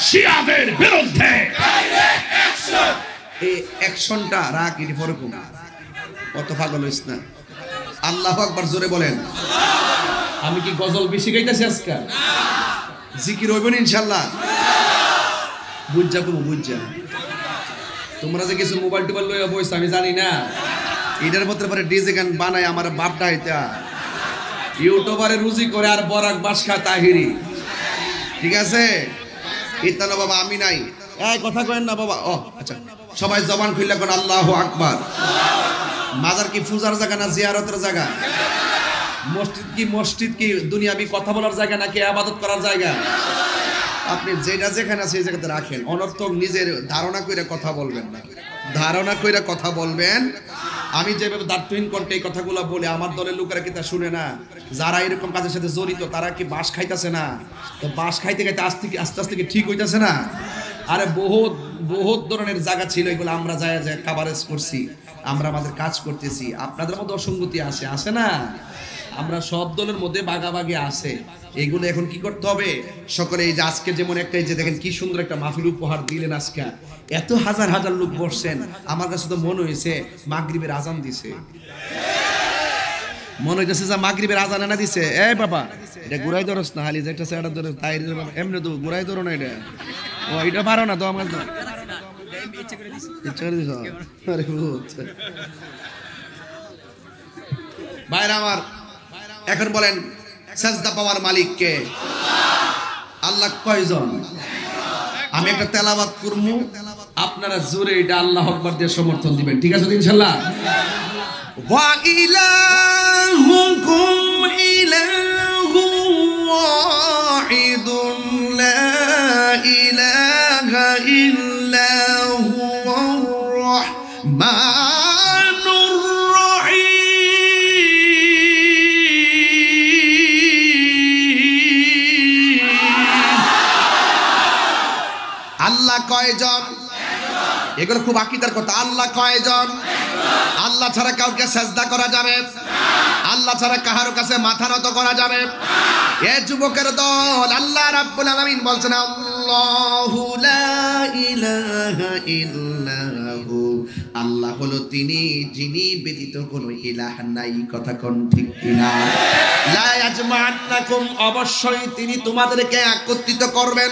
শিয়াদের বিরুদ্ধে এই অ্যাকশনটা রাখি ফরকম। কত পাগল হইস না। আল্লাহু আকবার জোরে বলেন। আমি কি গজল বেশি গাইতেছি আজকে? জিকির হইব না ইনশাআল্লাহ। বুঝা কম বুঝা, তোমরা যে কিছু মোবাইল টোবাইল লইয়া বইছ আমি জানি না, এটার মধ্যে পরে ডিজে গান বানায় আমার বাপটা হইতা ইউটিউবারে রুজি করে আর বরাক বাস খা তাহিরি। ঠিক আছে, ইতানো বাবা আমি নাই, এই কথা কইেন না বাবা। ও আচ্ছা, সবাই জবান খুললা কোন আল্লাহু আকবার। মাজার কি পূজার জায়গা না জিয়ারতের জায়গা? মসজিদ কি দুনিয়াবি কথা বলার জায়গা নাকি ইবাদত করার জায়গা? আপনি যেটা যেখানে আছে সেই জায়গাতে রাখেন। অনর্থক নিজের ধারণা কইরা কথা বলবেন না, ধারণা কইরা কথা বলবেন। আমি যেভাবে দার্থহীন কণ্ঠে এই কথাগুলো বলে আমার দলের লোকেরা কি তা শুনে না? যারা এরকম কাজের সাথে জড়িত তারা কি বাস খাইতেছে না? তো বাস খাইতে খাইতে আস্তে আস্তে কি ঠিক হইতেছে না? আরে বহুত ধরনের জায়গা ছিল, এগুলো আমরা যায় কভারেজ করছি, আমরা আমাদের কাজ করতেছি। আপনাদের মধ্যে অসঙ্গতি আসে না? আমরা সব দলের মধ্যে বাগাবাগি আছে। এইগুলো এখন কি করতে হবে? সকলে এই যে আজকে যেমন একটা, এই যে দেখেন কি সুন্দর একটা মাহফিল উপহার দিলেন আজকে, এত হাজার হাজার লোক বসছেন। আমার কাছে তো মনে হয়েছে মাগরিবের আজান দিছে, মনে হইতেছে যে মাগরিবের আজান এনে দিছে। এই বাবা এটা ঘুরাই ধরস না, হালি যে একটা সেটা ধরে তাই এমনি তো ঘুরাই ধরো না, এটা ও এটা পারো না তো আমার তো ইচ্ছা করে দিছ। আরে ভাইরা আমার, এখন বলেন সাজদা পাওয়ার মালিক কে? আল্লাহ কয়জন? আমি একটা তেলাওয়াত করব, আপনারা জোরে এটা আল্লাহু আকবার দিয়ে সমর্থন দিবেন, ঠিক আছে ইনশাআল্লাহ? ওয়া ইলাহুকুম ইলাহু ওয়াহিদুন লা ইলাহা ইল্লা হুয়ার রাহমানুর রহিম। আল্লাহ কয়জন? এগুলো খুব আকীদার কথা। আল্লাহ কয়জন? আল্লাহ ছাড়া কাউকে সাজদা করা যাবে? আল্লাহ ছাড়া কাহার কাছে মাথা নত করা যাবে? এ যুবকের দল, আল্লাহ রাব্বুল আলামিন বলছেন আল্লাহু লা ইলাহা ইল্লাহু, আল্লাহ হলো তিনি যিনি ব্যতীত কোনো ইলাহ নাই। কথা কোন ঠিক কিনা? লা ইয়াজমা'আন্নাকুম, অবশ্যই তিনি তোমাদেরকে একত্রিত করবেন,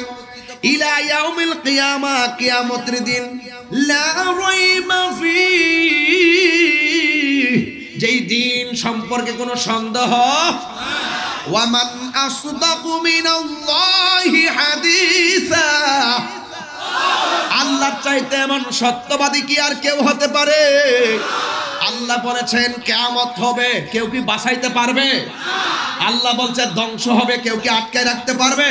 ইলা ইয়াউমিল কিয়ামা, কিয়ামতের দিন, লা রাইবা ফীহি, যেই দিন সম্পর্কে কোনো সন্দেহ। ওয়া মান আসদাকু মিনাল্লাহি হাদিসা, আল্লাহর চাইতে এমন সত্যবাদী কি আর কেউ হতে পারে? আল্লাহ বলেছেন কিয়ামত হবে, কেউ কি বাঁচাইতে পারবে? আল্লাহ বলছে ধ্বংস হবে, কেউ কি আটকায় রাখতে পারবে?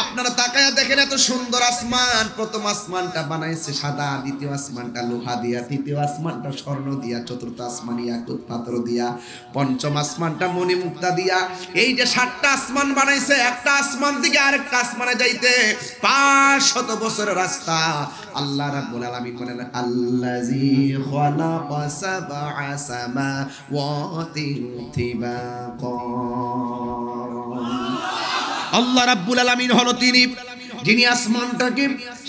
আপনারা তাকায়া দেখেন, এত সুন্দর আসমান, প্রথম আসমানটা বানাইছে সাদা, দ্বিতীয় আসমানটা লোহা দিয়া, তৃতীয় আসমানটা স্বর্ণ দিয়া, চতুর্থ আসমান ইয়াকুত পাথর দিয়া, পঞ্চম আসমানটা মণিমুক্তা দিয়া। এই যে 7টা আসমান বানাইছে, একটা আসমান থেকে আরেকটা আসমানে যাইতে 500 বছরের রাস্তা। আল্লাহ রাব্বুল আলামিন বলেন, আল্লাযী খালাকা সাবআ সামাওয়াতিন তিবাকা। আল্লাহ রাব্বুল আলামিন হলো তিনি যিনি আসমানটাকে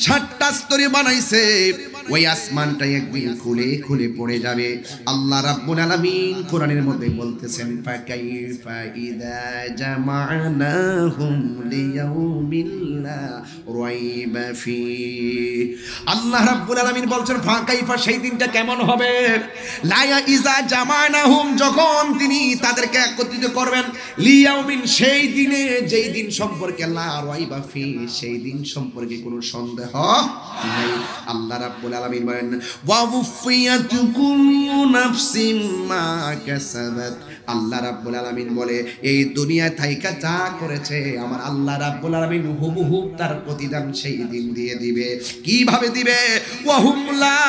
7টা স্তরে বানাইছে। ওই আসমানটা একদিন খুলে খুলে পড়ে যাবে। আল্লাহ রাব্বুল আলামিন কোরআনের মধ্যে বলতেছেন, ফাকাইফা ইযা জামা'নাহুম লিয়াউমিল লা রাইবা ফীহি। আল্লাহ রাব্বুল আলামিন বলছেন ফাকাইফা, সেই দিনটা কেমন হবে? লা ইযা জামা'নাহুম, যখন তিনি তাদেরকে একত্রিত করবেন, লিয়াউমিন, সেই দিনে, যেই দিন সম্পর্কে লা রাইবা ফীহি, সেই দিন সম্পর্কে কোনো সন্দেহ নাই। আল্লাহ রাব্বুল আলামিন বলেন, ওয়া উফিয়াতু কুল্লু নাফসিন মা কাসাবাত। আল্লাহ রাব্বুল আলামিন বলে, এই দুনিয়ায় থাইকা যা করেছে আমার আল্লাহ রাব্বুল আলামিন হুবহু তার প্রতিদান সেই দিন দিয়ে দিবে। কিভাবে দিবে? ওয়া হুম লা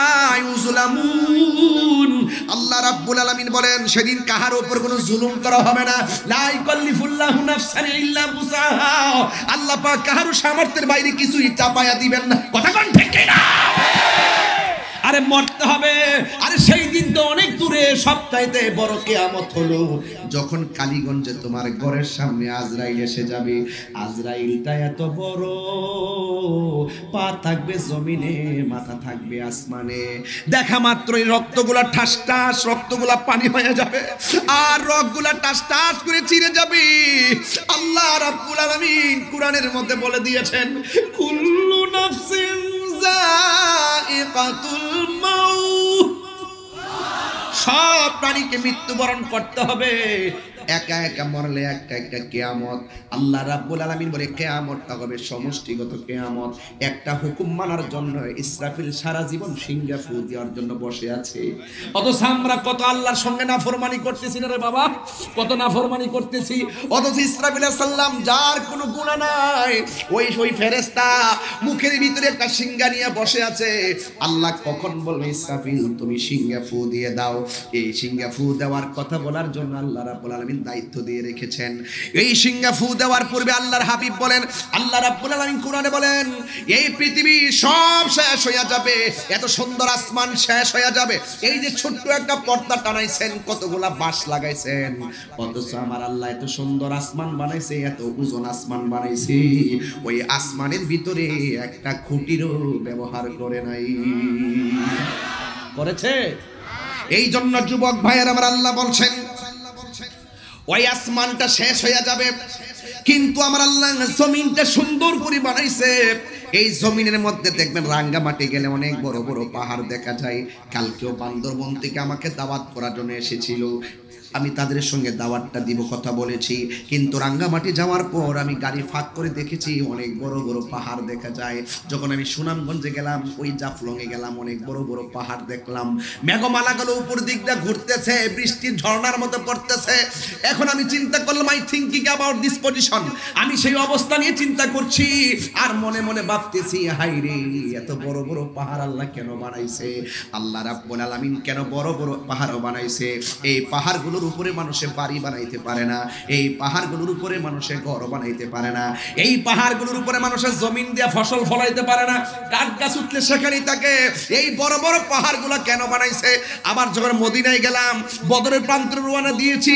ইউজলামুন। আল্লাহ রাব্বুল আলামিন বলেন, সেদিন কাহার উপর কোনো জুলুম করা হবে না। লা ইকাল্লিফুল্লাহু নাফসান ইল্লা বুসাহা। আল্লাহ পাক কাহার সামর্থ্যের বাইরে কিছুই চাপায়া দিবেন না। কথা কোন ঠিক কিনা? আরে মরতে হবে। আরে সেই দিন তো অনেক দূরে, সবচাইতে বড় কিয়ামত হলো যখন কালীগঞ্জে তোমার ঘরের সামনে আজরাইল এসে যাবে। আজরাইলটা এত বড়, পা থাকবে জমিনে, মাথা থাকবে আসমানে। দেখা মাত্রই রক্তগুলা ঠাস ঠাস, রক্তগুলা পানি হয়ে যাবে, আর রক্তগুলা টাস টাস করে চিরে যাবে। আল্লাহ রাব্বুল আলামিন কোরআনের মধ্যে বলে দিয়েছেন, কুল্লু নাফসিন যায়িকাতুল মাউত, সব প্রাণীকে মৃত্যুবরণ করতে হবে। একা একা মরলে একটা একটা কিয়ামত। আল্লাহ রাব্বুল আলামিন বলে কিয়ামতটা হবে সমষ্টিগত কিয়ামত। একটা হুকুম মানার জন্য ইসরাফিল সারা জীবন সিংহা ফু দেওয়ার জন্য বসে আছে। অথচ আমরা কত আল্লাহর সঙ্গে নাফরমানি করতেছি না রে বাবা, কত নাফরমানি করতেছি। অথচ ইসরাফিল আলাইহিস সালাম, যার কোনো গুনাহ নাই, ওই ফেরেশতা মুখের ভিতরে একটা সিংহা নিয়ে বসে আছে। আল্লাহ কখন বলবে, ইসরাফিল তুমি সিংহা ফু দিয়ে দাও। এই সিংহা ফু দেওয়ার কথা বলার জন্য আল্লাহ রাব্বুল আলামিন দায়িত্ব দিয়ে রেখেছেন। এই সিংহা ফু দেওয়ার পূর্বে আল্লাহর হাবিব বলেন, আল্লাহ রাব্বুল আলামিন কোরআনে বলেন, এই পৃথিবী সব শেষ হয়ে যাবে, এত সুন্দর আসমান শেষ হয়ে যাবে। এই যে ছোট্ট একটা পর্দা টানাইছেন, কতগুলা বাঁশ লাগাইছেন, অথচ আমার আল্লাহ এত সুন্দর আসমান বানাইছে, এত ওজন আসমান বানাইছে, ওই আসমানের ভিতরে একটা খুঁটিরও ব্যবহার করে নাই। করেছে? এই জন্য যুবক ভাইয়ের আমার আল্লাহ বলছেন, ওই আসমানটা শেষ হয়ে যাবে, কিন্তু আমার আল্লাহ জমিনটা সুন্দর করে বানাইছে। এই জমিনের মধ্যে দেখবেন রাঙ্গামাটি গেলে অনেক বড় বড় পাহাড় দেখা যায়। কালকেও বান্দরবন থেকে আমাকে দাওয়াত করার জন্য এসেছিল, আমি তাদের সঙ্গে দাওয়াতটা দিব কথা বলেছি, কিন্তু রাঙ্গামাটি যাওয়ার পর আমি গাড়ি ফাঁক করে দেখেছি অনেক বড় বড় পাহাড় দেখা যায়। যখন আমি সুনামগঞ্জে গেলাম, ওই জাফলংয়ে গেলাম, অনেক বড় বড় পাহাড় দেখলাম। মেঘমালাগুলো উপর দিক দিয়ে ঘুরতেছে, বৃষ্টির ঝর্ণার মতো পড়তেছে। এখন আমি চিন্তা করলাম, I thinking about this position, আমি সেই অবস্থা নিয়ে চিন্তা করছি, আর মনে মনে ভাবতেছি, হাই রে, এত বড় বড় পাহাড় আল্লাহ কেন বানাইছে? আল্লাহ রাব্বুল আলামিন কেন বড় বড় পাহাড় বানাইছে? এই পাহাড়গুলো পাহাড়গুলোর উপরে মানুষে বাড়ি বানাইতে পারে না, এই পাহাড়গুলোর উপরে মানুষে ঘর বানাইতে পারে না, এই পাহাড়গুলোর উপরে মানুষের জমিন দিয়ে ফসল ফলাইতে পারে না, কাঠ গাছ উঠলে সেখানেই থাকে। এই বড় বড় পাহাড়গুলো কেন বানাইছে? আবার যখন মদিনায় গেলাম, বদরের প্রান্তে রওনা দিয়েছি,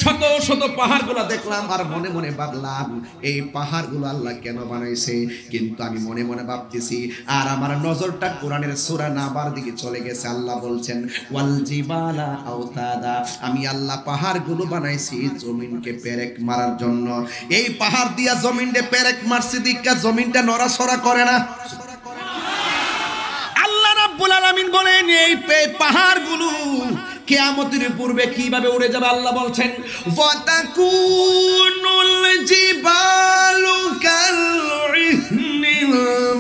শত শত পাহাড়গুলো দেখলাম আর মনে মনে ভাবলাম এই পাহাড়গুলো আল্লাহ কেন বানাইছে। কিন্তু আমি মনে মনে ভাবতেছি আর আমার নজরটা কোরআনের সূরা নাবার দিকে চলে গেছে। আল্লাহ বলছেন ওয়াল জিবালা আওতাদা, আমি আল্লাহ পাহাড়গুলো বানাইছি জমিনকে পেরেক মারার জন্য। এই পাহাড় দিয়া জমিনকে পেরেক মারছে দিকা জমিনটা নড়াচড়া করে না। আল্লাহ রাব্বুল আলামিন বলেন এই পাহাড়গুলো কিয়ামতের পূর্বে কিভাবে উড়ে যাবে আল্লাহ বলছেন ওয়াতাকুনুল জিবালু কালইহনিল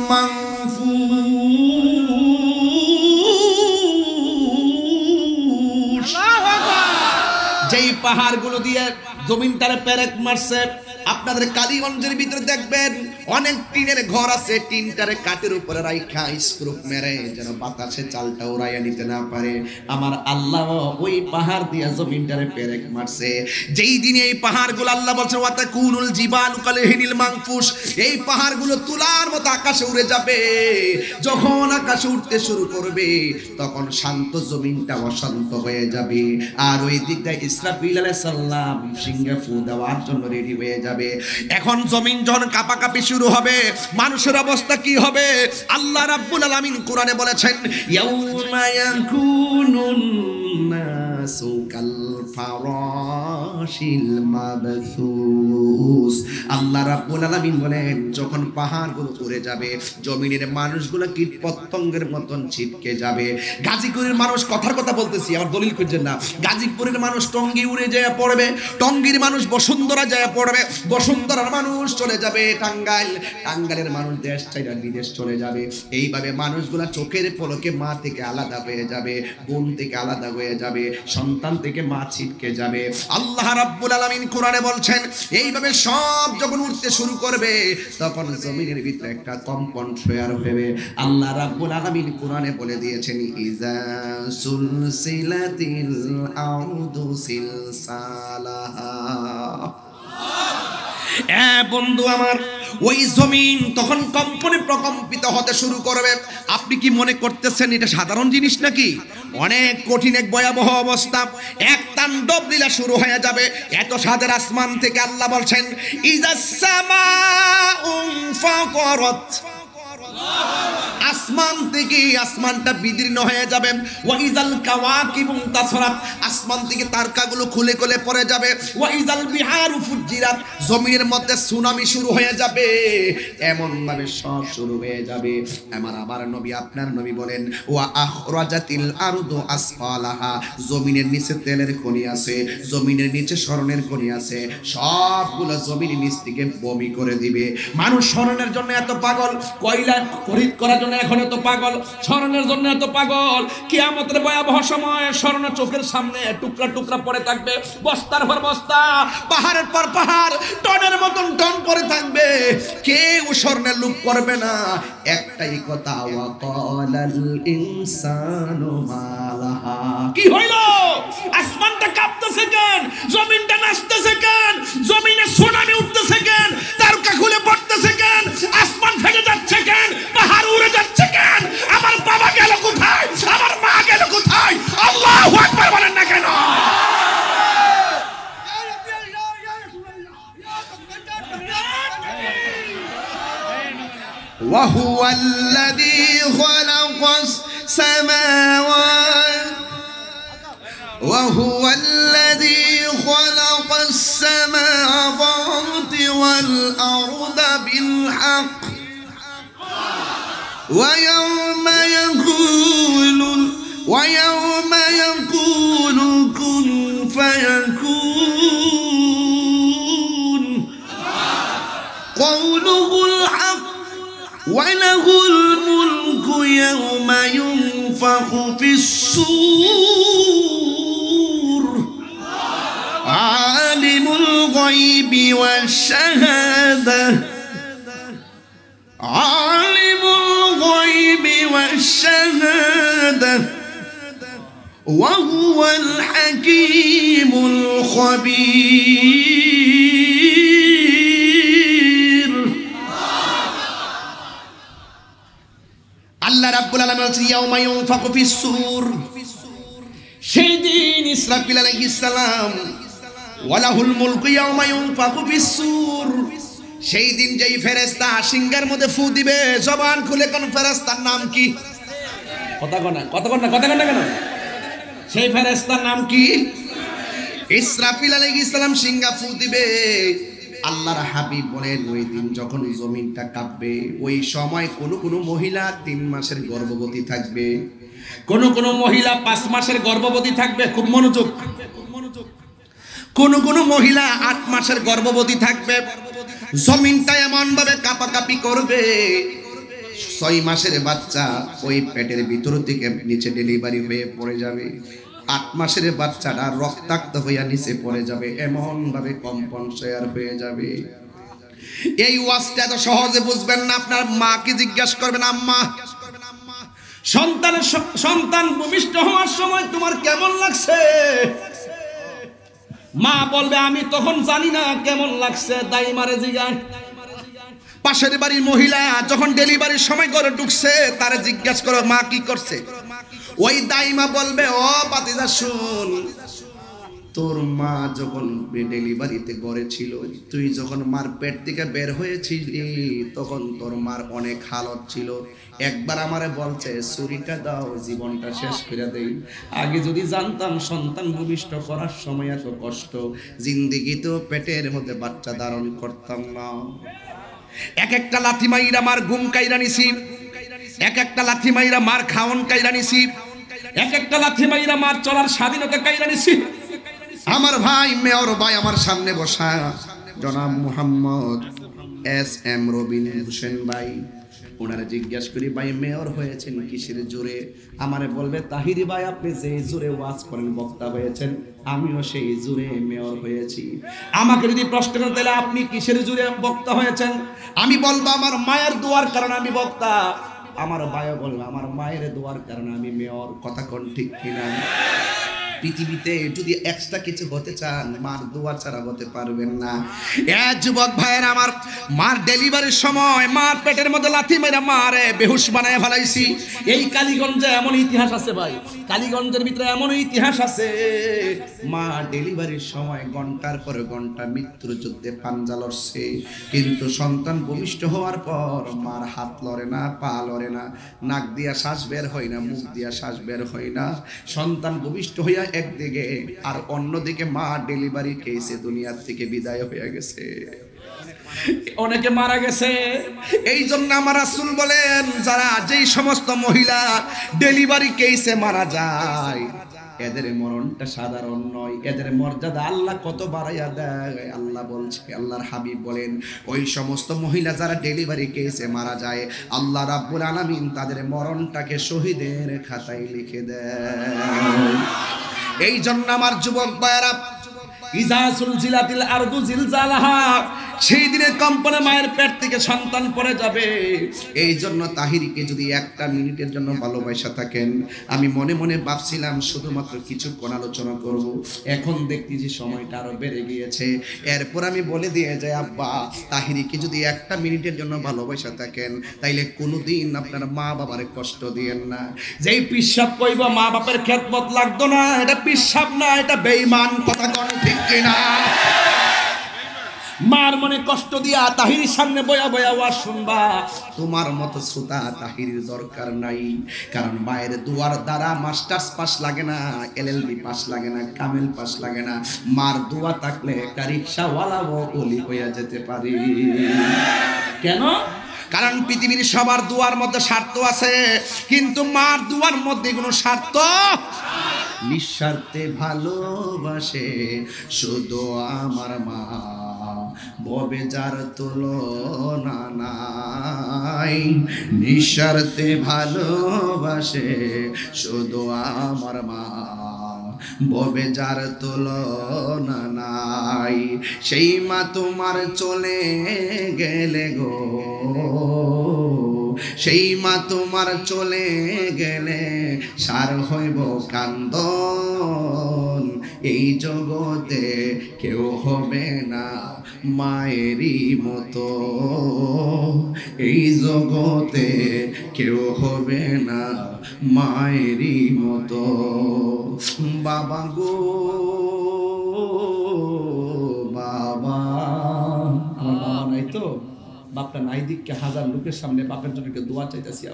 মানফুস। যেই পাহাড়গুলো দিয়ে জমিনটারে পেরেক মারছে, আপনাদের কালীগঞ্জের ভিতরে দেখবেন অনেক টিনের ঘর আছে, টিনটারে কাঠের উপরে রাইখা স্ক্রু মেরে যেন বাতাসে চালটা উড়াইয়া নিতে না পারে। আমার আল্লাহ ওই পাহাড় দিয়া জমিনটারে পেরেক মারছে। যেই দিনে এই পাহাড়গুলো আল্লাহ বলছেন ওয়াতাকুনুল জিবালু কালইহনিল মানফুস, এই পাহাড়গুলো তুলার মতো আকাশে উড়ে যাবে। যখন আকাশে উঠতে শুরু করবে তখন শান্ত জমিনটা অশান্ত হয়ে যাবে, আর ওই দিকটায় ইসরাফিল আলাইহিস সালাম সিংহে ফু দেওয়ার জন্য রেডি হয়ে যাবে। এখন জমিন যখন কাঁপাকাঁপি শুরু হবে, মানুষের অবস্থা কি হবে? আল্লাহ রাব্বুল আলামিন কোরআনে বলেছেন ইয়াউমা ইয়াকুনুন নাসু কাল ফারাশিল মাবসুস। আল্লাহ রাব্বুল আলামিন বলেন যখন পাহাড়গুলো উড়ে যাবে, জমিনের মানুষগুলো কীট পতঙ্গের মতন ছিটকে যাবে। গাজীপুরের মানুষ কথার কথা বলতেছি, আমার দলিল খুঁজছেন না। গাজীপুরের মানুষ টঙ্গী উড়ে যায় পড়বে, টঙ্গীর মানুষ বসুন্ধরা যায় পড়বে, বসুন্ধরার মানুষ চলে যাবে টাঙ্গাইল, টাঙ্গাইলের মানুষ দেশ ছাইড়া বিদেশ চলে যাবে। এইভাবে মানুষগুলা চোখের পলকে মা থেকে আলাদা হয়ে যাবে, বোন থেকে আলাদা হয়ে যাবে, সন্তান থেকে মা ছিটকে যাবে। আল্লাহ রাব্বুল আলামিন কোরআনে বলছেন এইভাবে সব যখন উঠতে শুরু করবে তখন জমিনের ভিতরে একটা কম্পন শুরু হবে। আল্লাহ রাব্বুল আলামিন কোরআনে বলে দিয়েছেন ইজা সুলসিলাতিল আরদু সিলসালাহা। বন্ধু আমার, ওই জমিন তখন কম্পনে প্রকম্পিত হতে শুরু করবে। আপনি কি মনে করতেছেন এটা সাধারণ জিনিস নাকি? অনেক কঠিন এক ভয়াবহ অবস্থা, এক তাণ্ডব লীলা শুরু হয়ে যাবে। এত সাদের আসমান থেকে আল্লাহ বলছেন ইজাস সামাউ ফাতারাত, আসমান থেকে আসমানটা বিদীর্ণ হয়ে যাবে। ওয়াইজাল কাওয়াকিবু তাসরাত, আসমান থেকে তারকাগুলো খুলে খুলে পড়ে যাবে। ওয়াইজাল বিহারু ফুজ্জিরাত, জমিনের মধ্যে সুনামি শুরু হয়ে যাবে। এমন ভাবে সব শুরু হয়ে যাবে। আমার নবী আপনার নবী বলেন ওয়া আখরাজাতিল আরদু আসফালাহা, জমিনের নিচে তেলের খনি আছে, জমিনের নিচে স্বর্ণের খনি আছে, সবগুলো জমিনের নিচ থেকে বমি করে দিবে। মানুষ স্বর্ণের জন্য এত পাগল, কয়লা খরিদ করার জন্য এখন এত পাগল, স্বর্ণের জন্য এত পাগল। কিয়ামতের ভয়াবহ সময় স্বর্ণ চোখের সামনে টুকরা টুকরা পড়ে থাকবে, বস্তার পর বস্তা, পাহাড়ের পর পাহাড়, টনের মতন টন পড়ে থাকবে। কেউ স্বর্ণের লোভ করবে না। একটাই কথা ওয়া ক্বালাল ইনসানু মালাহা, কি হইল? আসমানটা কাঁপতেছে কেন? জমিনটা নাচতেছে কেন? জমিনে সুনামি উঠতেছে কেন? তারকা খুলে পড়তেছে কেন? আসমান ফেটে যাচ্ছে কেন? পাহাড় উড়ে যাচ্ছে কেন? আমার বাবা গেল কোথায়? আমার মা গেল কোথায়? আল্লাহু আকবার বলেন না কেন? ওয়া হুয়াল্লাযী খালাকাস সামাওয়াত وهو الذي خلق السماوات والأرض بالحق ويوم يقول كن فيكون قوله الحق وله الملك يوم ينفخ في الصور عالم الغيب والشهادة عالم الغيب والشهادة ওয়া হুয়াল হাকীমুল খবীর। আল্লাহ রাব্বুল আলামিন বলেছেন ইয়াউমা ইউনফাকু ফিস সূর, সেই দিন ইসরাফিল আলাইহিস সালাম ওয়ালাহুল মুলকু ইয়াউমা ইউনফাকু ফিস সূর, সেই দিন যেই ফেরেশতা সিংহের মধ্যে ফু দিবে, জবান খুলে কোন ফেরেশতার নাম কি? কথা কন না কেন? সেই ফেরেশতার নাম কি? ইসরাফিল আলাইহিস সালাম সিংহা ফু দিবে। আল্লাহর হাবিব বলেন ওই দিন যখন জমিনটা কাঁপবে, ওই সময় কোন মহিলা 3 মাসের গর্ভবতী থাকবে, কোন মহিলা 5 মাসের গর্ভবতী থাকবে। খুব মনোযোগ। কোন মহিলা 8 মাসের গর্ভবতী থাকবে। জমিনটা এমন ভাবে কাঁপাকাঁপি করবে, 6 মাসের বাচ্চা ওই পেটের ভিতর থেকে নিচে ডেলিভারি হয়ে পড়ে যাবে। 8 মাসের বাচ্চাটা রক্তাক্ত হইয়া নিচে পড়ে যাবে, এমন ভাবে কম্পন শেয়ার হয়ে যাবে। এই ওয়াজটা এত সহজে বুঝবেন না। আপনার মাকে জিজ্ঞাসা করবেন, আম্মা সন্তান ভূমিষ্ঠ হওয়ার সময় তোমার কেমন লাগছে? মা বলবে আমি তখন জানি না কেমন লাগছে, দাইমারে জিজ্ঞাসা। পাশের বাড়ির মহিলা যখন ডেলিভারির সময় ঘরে ঢুকছে, তারে জিজ্ঞাসা করো মা কি করছে? ওই দাইমা বলবে ও বাতিজা শুন, তোর মা যখন ডেলিভারিতে ঘরে ছিল, তুই যখন মার পেট থেকে বের হয়েছিলি, তখন তোর মার অনেক হালত ছিল। একবার আমারে বলছে ছুরিটা দাও, জীবনটা শেষ করে দেই। আগে যদি জানতাম সন্তান ভূমিষ্ঠ করার সময় এত কষ্ট, জিন্দেগিতেও পেটের মধ্যে বাচ্চা ধারণ করতাম না। এক একটা লাথি মাইরা মার ঘুম কাইরা নিছি, এক একটা লাথি মাইরা মার খাওন কাইরা নিছি, এক একটা লাথি মাইরা মার চলার স্বাধীনতা কাইরা নিছি। আমার ভাই মেয়র ভাই আমার সামনে বসা জনাব মুহাম্মদ এস.এম. রবিন হোসেন ভাই, ওনারা জিজ্ঞাসা করি ভাই মেয়র হয়েছেন কিসের জোরে? আমারে বলবে তাহিরি ভাই আপনি যে জোরে ওয়াজ করেন বক্তা হয়েছেন, আমিও সেই জোরে মেয়র হয়েছি। আমাকে যদি প্রশ্ন করেন তাহলে আপনি কিসের জোরে বক্তা হয়েছেন, আমি বলবো আমার মায়ের দোয়ার কারণে আমি বক্তা। আমার ভাইও বলবে আমার মায়ের দোয়ার কারণে আমি মেয়র। কথা কোন ঠিক কিনা? পৃথিবীতে যদি এক্সট্রা কিছু হতে চান, মার দোয়া ছাড়া হতে পারবেন না। যুবক ভাইয়ের আমার, মার ডেলিভারির সময় মার পেটের মধ্যে লাথি মেরে মারে বেহুশ বানায় ফেলাইছি। এই কালীগঞ্জে এমন ইতিহাস আছে ভাই, কালীগঞ্জের ভিতরে এমন ইতিহাস আছে, মা ডেলিভারির সময় ঘন্টার পর ঘন্টা মৃত্যুর যুদ্ধে পাঞ্জা লড়ছে, কিন্তু সন্তান ভূমিষ্ঠ হওয়ার পর মার হাত লড়ে না, পা লড়ে না, নাক দিয়া শ্বাস বের হয় না, মুখ দিয়া শ্বাস বের হয় না। সন্তান ভূমিষ্ঠ হইয়া একদিকে, আর অন্যদিকে মা ডেলিভারি কেসে দুনিয়ার থেকে বিদায় হয়ে গেছে, অনেকে মারা গেছে। এই জন্য আমার রাসূল বলেন যারা যেই সমস্ত মহিলা ডেলিভারি কেসে মারা যায়, এদের মরণটা সাধারণ নয়, এদের মর্যাদা আল্লাহ কত বাড়াইয়া দেয়। আল্লাহ বলছে, আল্লাহর হাবিব বলেন ওই সমস্ত মহিলা যারা ডেলিভারি কেসে মারা যায়, আল্লাহ রাব্বুল আলামিন তাদের মরণটাকে শহীদের খাতায় লিখে দেয়। এই জন্য আমার যুবক ভাইরা, ইজা সুলজিলাতিল আরদু জিলজালাহা, সেই দিনে কম্পনে মায়ের পেট থেকে সন্তান পড়ে যাবে। এই জন্য তাহিরিকে যদি একটা মিনিটের জন্য ভালোবাসা থাকেন, আমি মনে মনে ভাবছিলাম শুধুমাত্র কিছুক্ষণ আলোচনা করব, এখন দেখতেছি সময়টা আরো বেড়ে গিয়েছে। এরপর আমি বলে দিয়ে যাই আব্বা, তাহিরিকে যদি একটা মিনিটের জন্য ভালোবাসা থাকেন, তাইলে কোনোদিন আপনার মা বাবারে কষ্ট দিয়েন না। যেই পিসাব কইব মা বাপের খেদমত লাগতো না, এটা পিসাব না, এটা বেঈমান। কথা কোন ঠিক কিনা? মার মনে কষ্ট দিয়া তাহিরির সামনে বয়া বয়া ওয়াজ শুনবা, তোমার মতো শ্রোতা তাহিরির দরকার নাই। কারণ মায়ের দুয়ার দ্বারা মাস্টার্স পাস লাগে না, LLB পাস লাগে না, কামেল পাস লাগে না। মার দোয়া থাকলে একটা রিক্সাওয়ালাও ওলি হইয়া যেতে পারি। কেন? কারণ পৃথিবীর সবার দুয়ার মধ্যে স্বার্থ আছে, কিন্তু মার দুয়ার মধ্যে কোনো স্বার্থ নিঃস্বার্থে ভালোবাসে শুধু আমার মা, ববে যার তুলনা নাই। নিঃস্বার্থে ভালোবাসে শুধু আমার মা, ববে যার তুলনা নাই। সেই মা তোমার চলে গেলে গো, সেই মা তোমার চলে গেলে সার হইব কান্দন, এই জগতে কেউ হবে না মায়েরই মতো, এই জগতে কেউ হবে না মায়েরই মতো। বাবা গো বাবা, আমার বাবা নাই তো, বাপটা নাই দিককে হাজার লোকের সামনে বাপের জন্য দোয়া চাইতেছি।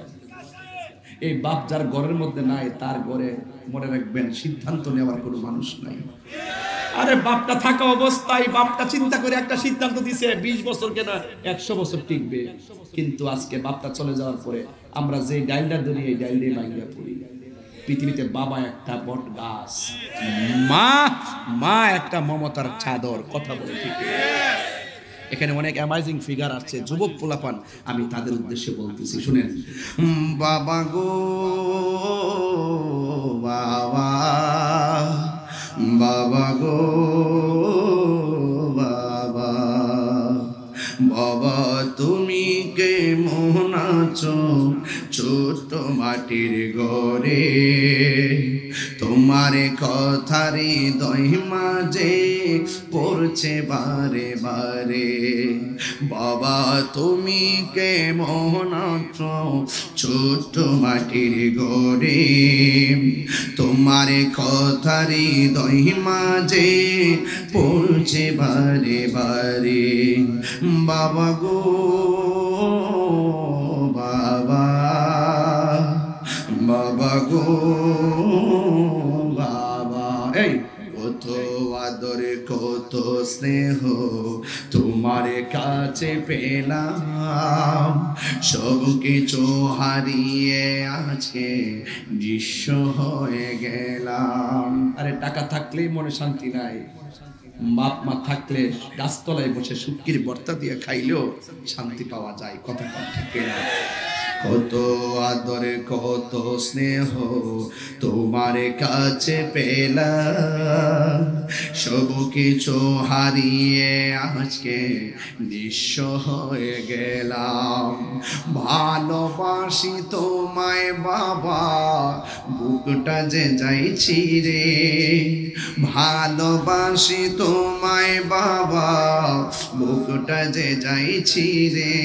এই বাপ যার ঘরের মধ্যে নাই তার ঘরে মনে রাখবেন সিদ্ধান্ত নেওয়ার কোনো মানুষ নাই। আরে বাপটা থাকা অবস্থায় বাপটা চিন্তা করে একটা সিদ্ধান্ত দিছে 20 বছর কেনা 100 বছর টিকবে, কিন্তু আজকে বাপটা চলে যাওয়ার পরে আমরা যে ডাইলটা ধরি এই ডাইল দিয়ে ভাঙিয়া পড়ি। পৃথিবীতে বাবা একটা বট গাছ, মা একটা মমতার চাদর। কথা বলে ঠিক। এখানে অনেক অ্যামাজিং ফিগার আছে, যুবক পোলাপান, আমি তাদের উদ্দেশ্যে বলতেছি, শুনেন। বাবা গো বাবা, বাবা গো বাবা, বাবা তুমি কে মন আছো ছোট মাটির ঘরে, তোমার কথারি দই মাঝে পড়ছে বারে বারে। বাবা তুমি কে মন আছো ছোট মাটির ঘরে, তোমার কথারি দই মাঝে পড়ছে বারে বারে। বাবা গো বাবা, বাবা গো বাবা, এই কত আদরে কত স্নেহ তোমার কাছে পেলাম, সব কিছু হারিয়ে আজকে নিঃস্ব হয়ে গেলাম। আরে টাকা থাকলেই মনে শান্তি নাই, বাপ মা থাকলে গাছতলায় বসে শুটকির ভর্তা দিয়ে খাইলেও শান্তি পাওয়া যায়। কথা ঠিক না? কত আদরে কত স্নেহ তোমার কাছে পেলাম, সব কিছু হারিয়ে আজকে নিঃস্ব হয়ে গেলাম। ভালোবাসি তোমায় বাবা, বুকটা যে যাইছি রে, ভালোবাসি তোমায় বাবা, বুকটা যে যাইছি রে,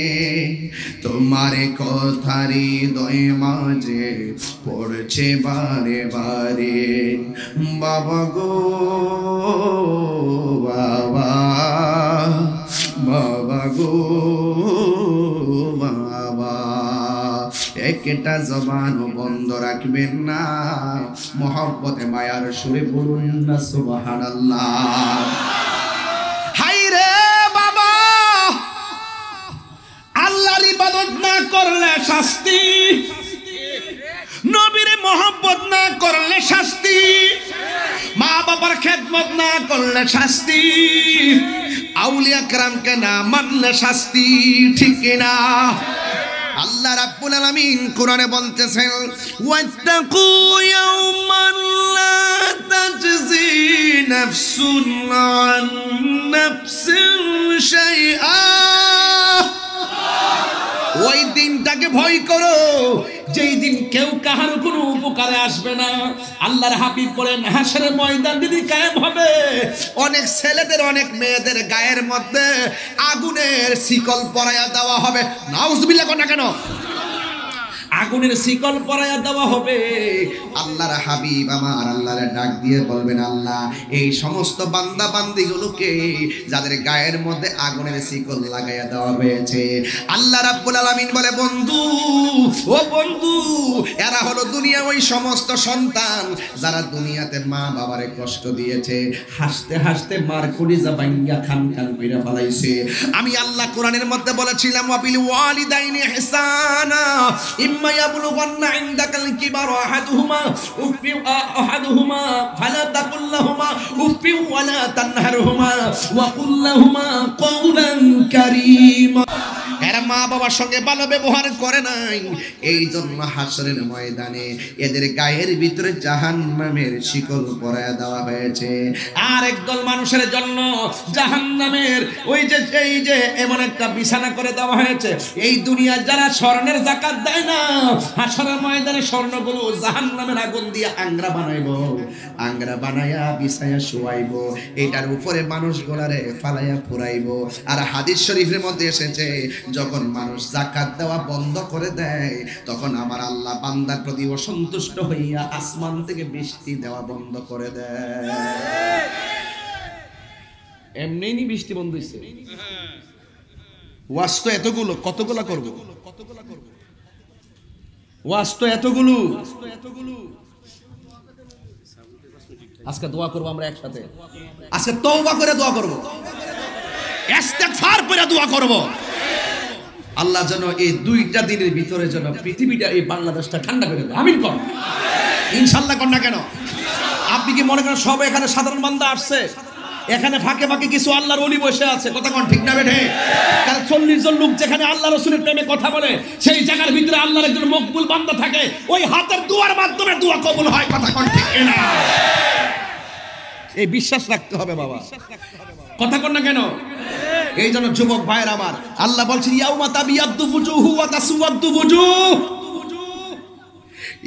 তোমার কথারি দয় মাঝে পড়ছে বারে বারে। বাবা গো বাবা, বাবা গো বাবা, একটা জবান বন্ধ রাখবেন না, মহব্বতে মায়ার সুরে বলুন না সুবহানাল্লাহ। হাই রে বাবা, আল্লাহর ইবাদত না করলে শাস্তি, নবীর মহব্বত না করলে শাস্তি, মা বাবার খেদমত না করলে শাস্তি, আউলিয়া কেরামকে না মানলে শাস্তি। ঠিক না? আল্লাহ রাব্বুল আলামিন কোরআনে বলতেছেন, ওয়াত্তাকু ইয়াওমান লা তাজজি নাফসুন আন নাফসিন শাইআ। ওই দিনটাকে ভয় করো যেই দিন কেউ কাহার কোনো উপকারে আসবে না। আল্লাহর হাবিব বলেন, হাসরের ময়দান যদি কায়েম হবে, অনেক ছেলেদের অনেক মেয়েদের গায়ের মধ্যে আগুনের শিকল পরাইয়া দেওয়া হবে। নাউজুবিল্লাহ না কেন? আগুনের শিকল পরাইয়া দেওয়া হবে। আল্লাহর হাবিব আমার আল্লাহর ডাক দিয়ে বলবেন, আল্লাহ এই সমস্ত বান্দা বান্দিগুলোকে যাদের গায়ের মধ্যে আগুনের শিকল লাগাইয়া দেওয়া হয়েছে, আল্লাহ রাব্বুল আলামিন বলে, বন্ধু ও বন্ধু, এরা হলো দুনিয়া ওই সমস্ত সন্তান যারা দুনিয়াতে মা বাবারে কষ্ট দিয়েছে, হাসতে হাসতে মার কলিজা ভাঙিয়া খান খান কইরা ফলাইছে। আমি আল্লাহ কোরআনের মধ্যে বলেছিলাম, ওয়াবিল ওয়ালিদাইনি ইহসানা ইম্মা ইয়াবলুগান্না ইনদাকাল কিবারা আহাদুহুমা ফালা তাকুল লাহুমা উফফি ওয়ালা তানহারহুমা ওয়া কুল লাহুমা কওলান কারীমা। এরা মা বাবার সঙ্গে ভালো ব্যবহার করে নাই, এই জন্য হাসরের ময়দানে এদের গায়ের ভিতরে জাহান্নামের শিকল পরায়া দেওয়া হয়েছে। আর একদল মানুষের জন্য জাহান্নামের ওই যে এই যে এমন একটা বিছানা করে দেওয়া হয়েছে, এই দুনিয়ায় যারা স্বর্ণের যাকাত দেয় না, হাসরের ময়দানে স্বর্ণগুলো জাহান্নামের আগুন দিয়ে আংরা বানাইবো, আংরা বানায়া বিছায়া শুয়াইবো, এটার উপরে মানুষগুলারে ফালাইয়া পুরাইবো। আর হাদিস শরীফের মধ্যে এসেছে, যখন মানুষ যাকাত দেওয়া বন্ধ করে দেয় তখন আমার আল্লাহ বান্দার প্রতি অসন্তুষ্ট হইয়া আসমান থেকে বৃষ্টি দেওয়া বন্ধ করে দেয়। এমনি নি বৃষ্টি বন্ধ হইছে, ওয়াজ তো এতগুলো, কতগুলা করব, ওয়াজ তো এতগুলো। আজকে দোয়া করব আমরা একসাথে, আজকে তওবা করে দোয়া করব, ইস্তেগফার করে দোয়া করব। আল্লাহ যেন এই দুইটা দিনের ভিতরে যেন পৃথিবীটা, এই বাংলাদেশটা ঠান্ডা করে দেয়। আমিন কর, ইনশাআল্লাহ কর না কেন? আপনি কি মনে করেন সব এখানে সাধারণ বান্দা আসছে? এখানে ফাঁকে ফাঁকে কিছু আল্লাহর ওলি বসে আছে, কথা কোন ঠিক না বেঠে? কারণ 40 জন লোক যেখানে আল্লাহ রাসূলের প্রেমে কথা বলে, সেই জায়গার ভিতরে আল্লাহর একজন মকবুল বান্দা থাকে, ওই হাতের দোয়ার মাধ্যমে দোয়া কবুল হয়, কথা কোন ঠিক না? এই বিশ্বাস রাখতে হবে বাবা, কথা কোন না কেন? এই জন্য যুবক ভাইয়ের আমার, আল্লাহ বলছেন ইয়াউমা তাবিয়াদ্দু ফুজুহু ওয়া তাসওয়াদ্দু ফুজুহ,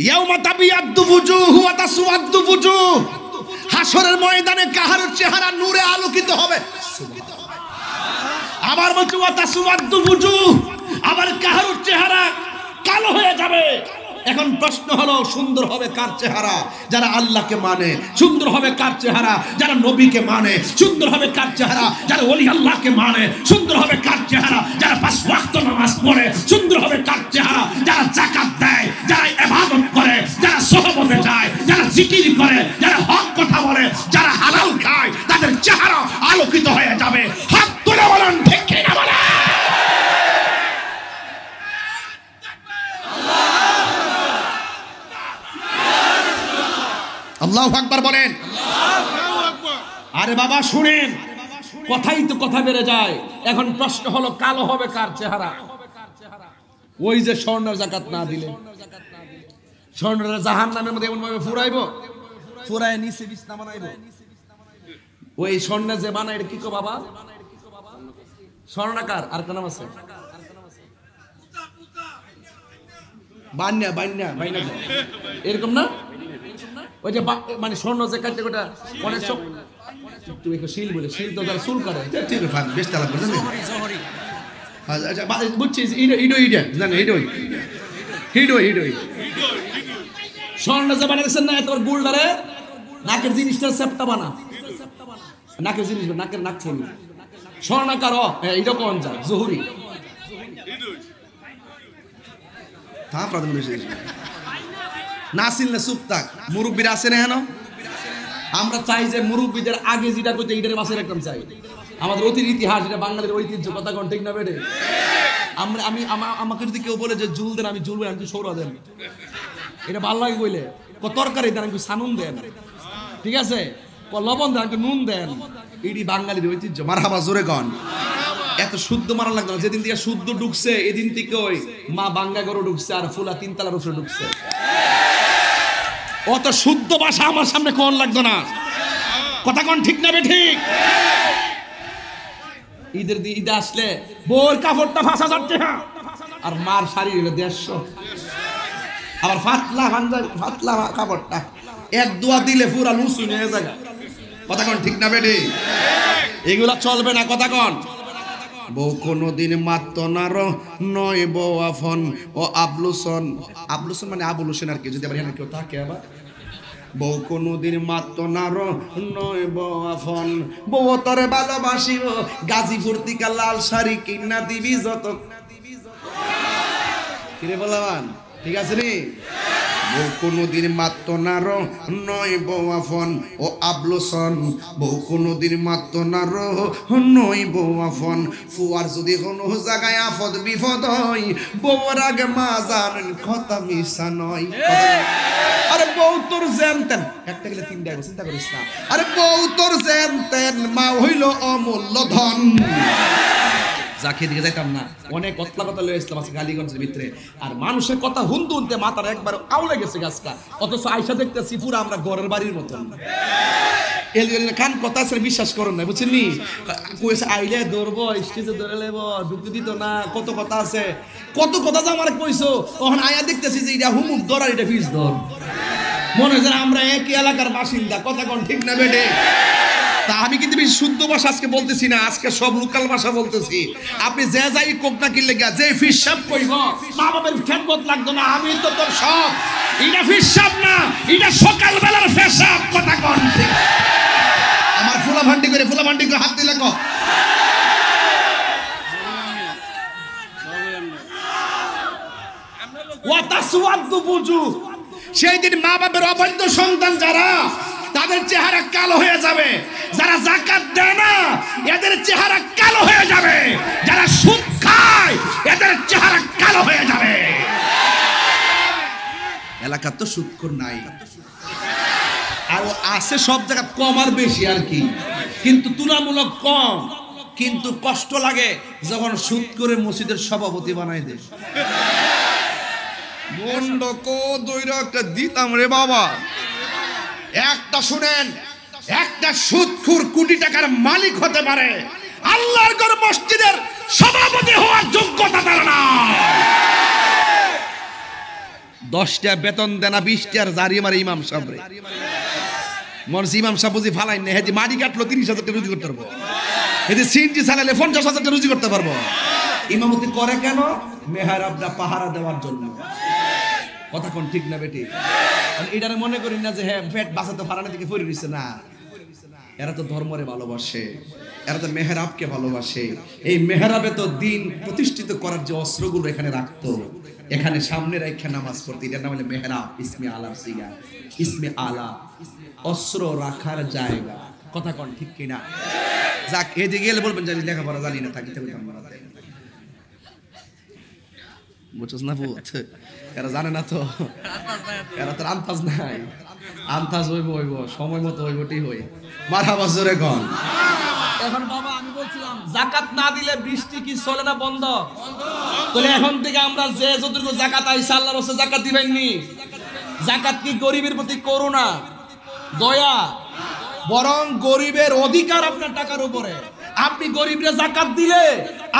ইয়াউমা তাবিয়াদ্দু ফুজুহু ওয়া তাসওয়াদ্দু ফুজুহ। হাসরের ময়দানে কাহার চেহারা নূরে আলোকিত হবে, আবার বলছে ওয়া তাসওয়াদ্দু ফুজুহ, আবার কাহার চেহারা কালো হয়ে যাবে। এখন প্রশ্ন হলো, সুন্দর হবে কার চেহারা? যারা আল্লাহকে মানে। সুন্দর হবে কার চেহারা? যারা নবীকে মানে। সুন্দর হবে কার চেহারা? যারা ওলি আল্লাহকে মানে। সুন্দর হবে কার চেহারা? যারা 5 ওয়াক্ত নামাজ পড়ে। সুন্দর হবে কার চেহারা? যারা যাকাত দেয়, যারা ইবাদত করে, যারা সহবতে যায়, যারা জিকির করে, যারা হক কথা বলে, যারা হালাল খায়, তাদের চেহারা আলোকিত হয়ে যাবে। হাত তুলে বলেন ঠিক কি না বলেন? আল্লাহু আকবার বলেন। আরে বাবা শুনেন, কথাই তো কথা বেড়ে যায়। এখন প্রশ্ন হলো, কালো হবে কার চেহারা? ওই যে স্বর্ণের যাকাত না দিলে, স্বর্ণের জাহান্নামের মধ্যে এমন ভাবে ফুরাইবো, ফুরায় নিচে বিছনা বানাইবো। ওই স্বর্ণ যে বানায় এটা কি কো বাবা? স্বর্ণাকার। আর কোন নাম আছে? বান্না, বান্না, বান্না এরকম না? ওই যে মানে স্বর্ণ যে কাটে ওটা অনেক সব তুই একটা শিল বলে, শিল তো যারা চুল কাটে, ঠিক আছে বেশ তালা করে না? আচ্ছা বুঝছিস, স্বর্ণ যে বানাইছেন না, তোর গুলডারে নাকের জিনিসটা সেপটা বানা, নাকের জিনিস, নাকের নাক ফুল স্বর্ণাকার। এটা কোন যা জহুরি না চিনলে চুপ থাক। মুরব্বীরা আছে না হেন? আমরা চাই যে মুরব্বীদের আগে যেটা করতে এটার বাসে রাখতাম চাই। আমাদের অতীত ইতিহাস, এটা বাঙালির ঐতিহ্য, কথা কোন ঠিক না বেটে? আমরা আমাকে যদি কেউ বলে যে জুল দেন, আমি জুল বলি, আমি সৌরা দেন, এটা ভালো লাগে বলে। তরকারি দেন, আমি সানুন দেন, ঠিক আছে, লবণ দেন, নুন দেন, এটি বাঙালির ঐতিহ্য। মারহাবা জোরে কন। এত শুদ্ধ মারা লাগতো না। যেদিন থেকে শুদ্ধ ঢুকছে, এদিন থেকে ওই মা বাঙ্গা গরু ঢুকছে আর ফুলা 3 তলার উপরে ঢুকছে। অত শুদ্ধ ভাষা আমার সামনে কোন লাগতো না, কথা কোন ঠিক না বে ঠিক? ঈদ আসলে বোর কাপড়টা ফাঁসা যাচ্ছে, আর মার শাড়ি হলো 150, আবার ফাতলা ফাতলা কাপড়টা এক দোয়া দিলে পুরা লুসু নিয়ে যায়, কথা কোন ঠিক না বে ঠিক? এগুলা চলবে না, কথা কোন? বউ কোনদিন মাত্র নার নয় বউ আফন ও আবলুসন। আবলুসন মানে আবুল হোসেন আর কি, যদি আবার এখানে কেউ থাকে। আবার বউ কোনদিন মাত্র নার নয় বউ আফন, বউ তরে ভালোবাসিব, গাজীপুর থেকে লাল শাড়ি কিনা দিবি যত। কিরে বলবান, ঠিক আছে নি? বউ কোনদিন মাত্র নার নয় বউ আফন ও আবলোসন, বউ কোনদিন মাত্র নার নয় বউ আফন। ফুয়ার যদি কোনো জায়গায় আফদ বিপদ হয়, বউর আগে মা জানেন কথা মিশা নয়। আরে বউ তোর জানতেন, একটা গেলে 3টা আগে, চিন্তা করিস না। আরে বউ তোর জানতেন, মা হইল অমূল্য ধন। যাকে দিকে যাইতাম না, অনেক কতলা কথা লয়ে আসলাম আজকে গালিগঞ্জের ভিতরে, আর মানুষের কথা হুনতে হুনতে মাথার একবার আউলে গেছে গাছটা, অথচ আয়সা দেখতেছি পুরো আমরা ঘরের বাড়ির মতন। কান কথা আছে বিশ্বাস করুন না, বুঝছেন নি? কইছে আইলে ধরবো, স্টেজে ধরে লেব, ঢুকতে দিত না, কত কথা আছে, কত কথা যে আমার কইছো, তখন আয়া দেখতেছি যে এটা হুমুক ধর আর এটা ফিস ধর, মনে হয় আমরা একই এলাকার বাসিন্দা, কথা কোন ঠিক না বেটে? তা আমি কিন্তু বেশি শুদ্ধ ভাষা আজকে বলতেছি না, আজকে সব লোকাল ভাষা বলতেছি। আপনি যে যাই কোক না কিনলে গা, যে ফিসাব কইব মা বাবার খেদমত লাগতো না, আমি তো তোর সব, এটা ফিসাব না, এটা সকাল বেলার ফেসাব, কথা কোন ঠিক? আমার ফুলা ভান্ডি করে হাত দিলে কো ওয়াতাসওয়াদু বুজু, সেই দিন মা বাবার অবৈধ সন্তান যারা, তাদের চেহারা কালো হয়ে যাবে, যারা যাকাত দেয় না এদের চেহারা কালো হয়ে যাবে, যারা সুদ খায় এদের চেহারা কালো হয়ে যাবে। এলাকা তো সুদখোর নাই, আর আছে সব জায়গা কম আর বেশি আর কি, কিন্তু তুলনামূলক কম। কিন্তু কষ্ট লাগে যখন সুদ করে মসজিদের সভাপতি বানাই দেয়, বন্ড কো দইরা একটা দিতাম রে বাবা। একটা শুনেন, একটা সুদখোর কোটি টাকার মালিক হতে পারে, আল্লাহর ঘর মসজিদের সভাপতি হওয়ার যোগ্যতা তার না। 10টা বেতন দেনা 20টার জারি মারে ইমাম সাহেব রে, মরজি ইমাম সাহেব বুঝি ফালাই না, হেদি মাটি কাটলো 30,000 টাকা রুজি করতে পারবো, হেদি সিনটি চালালে 50,000 টাকা রুজি করতে পারবো। ইমামতি করে কেন? মেহরাবটা পাহারা দেওয়ার জন্য, কথা কোন ঠিক না বেটি? এটারে মনে করি না যে হ্যাঁ পেট বাঁচাতে পারে না দিকে ফিরে দিচ্ছে না, এরা তো ধর্মরে ভালোবাসে, এরা তো মেহরাবকে ভালোবাসে। এই মেহরাবে তো দিন প্রতিষ্ঠিত করার যে অস্ত্রগুলো এখানে রাখতো, এখানে সামনে রেখে নামাজ পড়তে, এটার নাম হলো মেহরাব, ইসমে আলা সিগা, ইসমে আলা, অস্ত্র রাখার জায়গা, কথা কোন ঠিক কিনা? যাক এদিকে গেলে বলবেন জানি লেখাপড়া জানি না, থাকি থাকি আমরা বুঝছস না ভূত, এরা জানে না তো, এরা তো আন্তাজ নাই, আন্তাজ হইব সময় মতো হইবটি হই, মারহাবা জোরে কোন। এখন বাবা আমি বলছিলাম যাকাত না দিলে বৃষ্টি কি চলে না, বন্ধ? তাহলে এখন থেকে আমরা যে যতটুকু যাকাত আইছে আল্লাহর রাস্তায় যাকাত দিবেন নি। যাকাত কি গরিবের প্রতি করুণা, দয়া, বরং গরিবের অধিকার আপনার টাকার উপরে। আপনি গরিবরা যাকাত দিলে